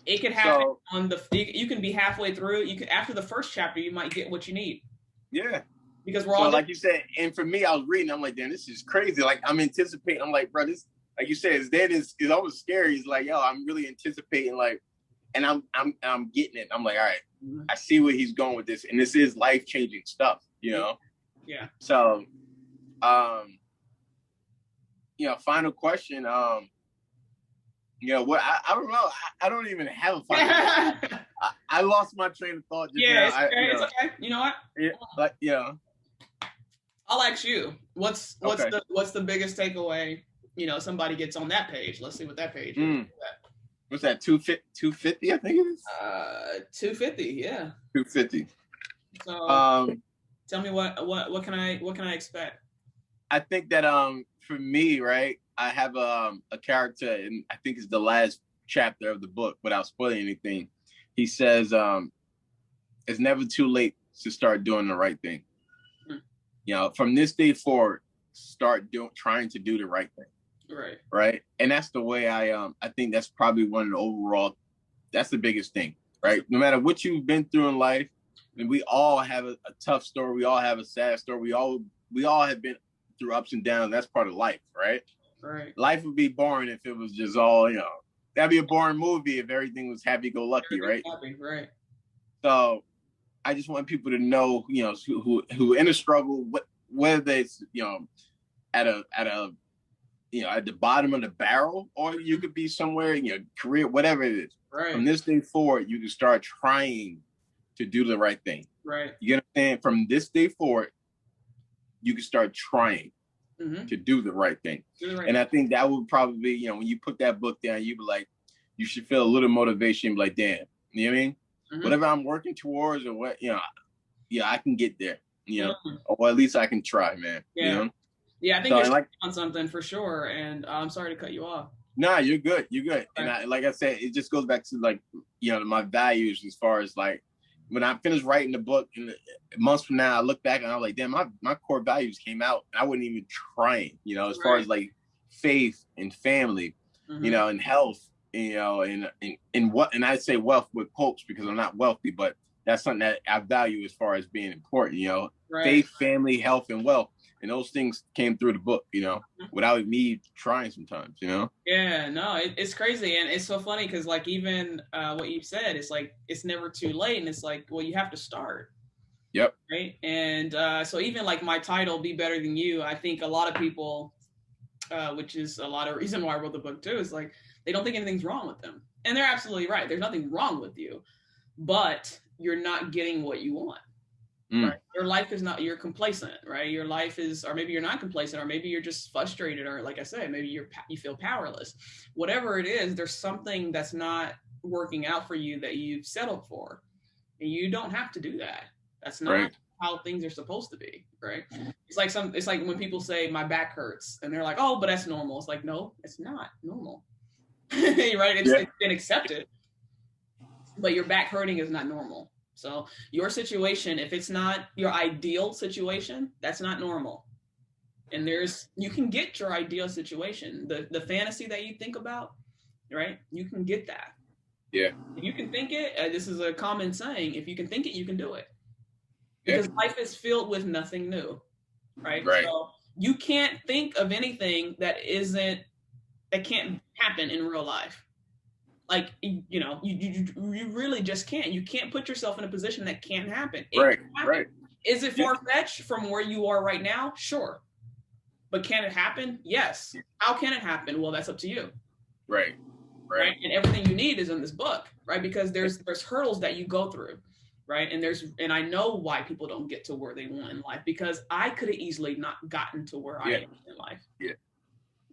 It could happen you can be halfway through. You could, after the first chapter, you might get what you need. Yeah. Because we're all like you said, and for me, I was reading. I'm like, damn, this is crazy. Like I'm anticipating. I'm like, bro, this, like you said, it's almost scary. It's like, yo, I'm really anticipating, like, and I'm getting it. I'm like, all right, I see where he's going with this, and this is life changing stuff, you know. Yeah. So, you know, final question. You know what? I don't know. I don't even have a final question. I lost my train of thought. It's okay. You know what? Yeah, like I'll ask you. What's the biggest takeaway? You know, somebody gets on that page. Let's see what that page is. What's that? 250? I think it is. 250. Yeah. 250. So, tell me what can I expect? I think that for me, right, I have a character, and I think it's the last chapter of the book, without spoiling anything. He says, "It's never too late to start doing the right thing." You know, from this day forward, start trying to do the right thing. Right. And that's the way I think that's probably one of the overall. That's the biggest thing, right? No matter what you've been through in life, and we all have a tough story. We all have a sad story. We all have been through ups and downs. That's part of life, right? Right. Life would be boring if it was just all, you know, that'd be a boring movie if everything was happy-go-lucky, right? Right. So I just want people to know, you know, who in a struggle, whether it's, you know, at the bottom of the barrel, or you could be somewhere in your career, whatever it is. Right. From this day forward, you can start trying to do the right thing. Right. You understand? From this day forward, you can start trying to do the right thing. And I think that would probably, you know, when you put that book down, you'd be like, you should feel a little motivation, like, damn, you know what I mean? Whatever I'm working towards, or what, you know, yeah, I can get there, you know, or at least I can try, man. Yeah. You know? Yeah, I think you're on something for sure. And I'm sorry to cut you off. Nah, you're good. You're good. Right. And like I said, it just goes back to, like, you know, my values, as far as, like, when I finished writing the book, and months from now, I look back and I'm like, damn, my core values came out. I wasn't even trying, you know, as far as, like, faith and family, you know, and health, you know, and I say wealth with quotes because I'm not wealthy, but that's something that I value as far as being important, you know, faith, family, health, and wealth. And those things came through the book, you know, without me trying sometimes, you know? Yeah, no, it's crazy. And it's so funny because, like, even what you said, it's like, it's never too late. And it's like, well, you have to start. Yep. Right. And so even like my title, Be Better Than You, I think a lot of people, which is a lot of reason why I wrote the book too, is like, they don't think anything's wrong with them. And they're absolutely right. There's nothing wrong with you, but you're not getting what you want. Right? Your life is not, you're complacent, right? Your life is, or maybe you're not complacent, or maybe you're just frustrated, or like I said, maybe you feel powerless. Whatever it is, there's something that's not working out for you that you've settled for. And you don't have to do that. That's not how things are supposed to be, right? It's like when people say my back hurts and they're like, oh, but that's normal. It's like, no, it's not normal. Right? It's been accepted. But your back hurting is not normal. So your situation, if it's not your ideal situation, that's not normal. And you can get your ideal situation, the fantasy that you think about, right? You can get that. Yeah. If you can think it, this is a common saying, if you can think it, you can do it. Because life is filled with nothing new, right? So you can't think of anything that can't happen in real life. Like, you know, you really just can't. You can't put yourself in a position that can't happen. Right. Is it far-fetched from where you are right now? Sure. But can it happen? Yes. How can it happen? Well, that's up to you. Right. And everything you need is in this book, right? Because there's hurdles that you go through, right? And I know why people don't get to where they want in life, because I could have easily not gotten to where I am in life. Yeah.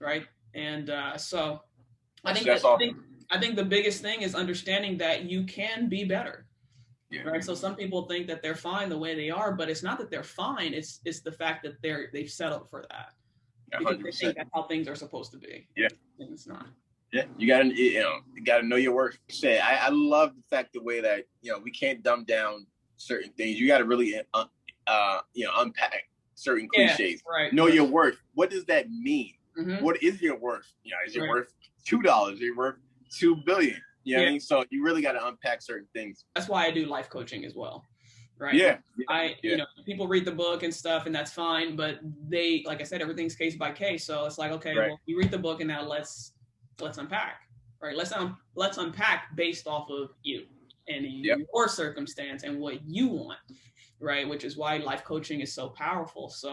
Right. And so I think I think the biggest thing is understanding that you can be better. Yeah. Right. So some people think that they're fine the way they are, but it's not that they're fine. It's the fact that they've settled for that. Because 100%. they think that's how things are supposed to be. Yeah. And it's not. Yeah, you gotta know your worth. Say, I love the fact the way that we can't dumb down certain things. You gotta really unpack certain cliches. Right. Know your worth. What does that mean? Mm-hmm. What is your worth? Is your worth $2? Is your worth $2 billion? You know what I mean? So you really gotta unpack certain things. That's why I do life coaching as well. Right. Yeah. People read the book and stuff, and that's fine. But they, like I said, everything's case by case. So it's like, okay, well, you read the book, and now let's unpack. Right. Let's unpack based off of you and your circumstance and what you want. Right. Which is why life coaching is so powerful. So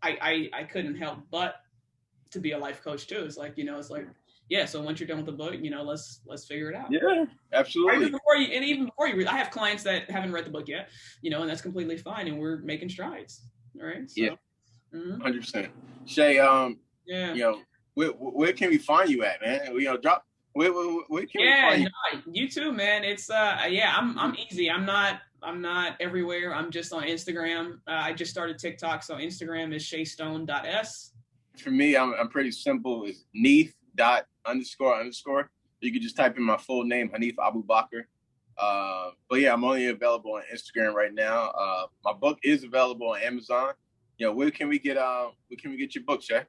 I couldn't help but to be a life coach too. It's like, yeah, so once you're done with the book, let's figure it out. Yeah, absolutely. Right? Even before you read, I have clients that haven't read the book yet, and that's completely fine, and we're making strides. All right. So, yeah. 100%. Shay, where can we find you at, man? Drop. Where can we find you? You too, man. It's I'm easy. I'm not everywhere. I'm just on Instagram. I just started TikTok, so Instagram is shaystone.s. For me, I'm pretty simple. It's Neef.__. You can just type in my full name, Haneef Arbubakrr. But yeah, I'm only available on Instagram right now. My book is available on Amazon. Where can we get your book, Shay?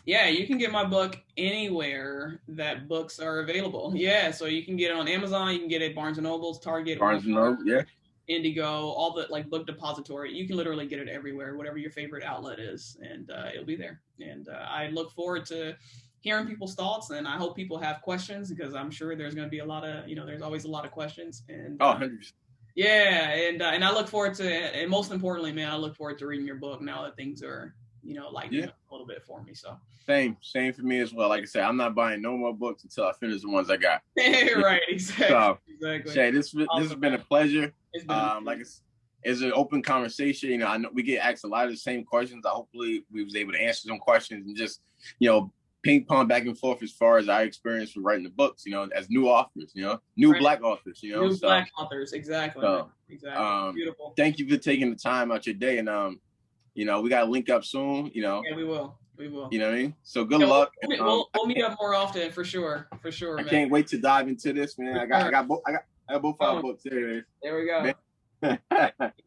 Yeah, you can get my book anywhere that books are available. Yeah, so you can get it on Amazon. You can get it at Barnes & Noble's, Target, Barnes & Noble, yeah. Indigo, all the book depository. You can literally get it everywhere, whatever your favorite outlet is, and it'll be there. And I look forward to hearing people's thoughts, and I hope people have questions, because I'm sure there's going to be a lot of, there's always a lot of questions. And 100%. Yeah, and I look forward to, and most importantly, man, I look forward to reading your book now that things are, a little bit for me. So same for me as well. Like I said, I'm not buying no more books until I finish the ones I got. Right, exactly. So, exactly. Shay, this has been a pleasure. It's an open conversation. I know we get asked a lot of the same questions. Hopefully we was able to answer some questions and just, ping pong back and forth as far as our experience with writing the books, as new authors, new Black authors, Black authors. Exactly. So, exactly. Beautiful. Thank you for taking the time out your day. And, we got to link up soon, Yeah, we will. You know what I mean? So good luck. We'll meet up more often for sure. I can't wait to dive into this, man. I got both our books. There we go. Man.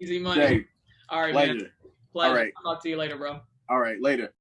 Easy money. Jay, all right, pleasure. man. All right. I'll talk to you later, bro. All right, later.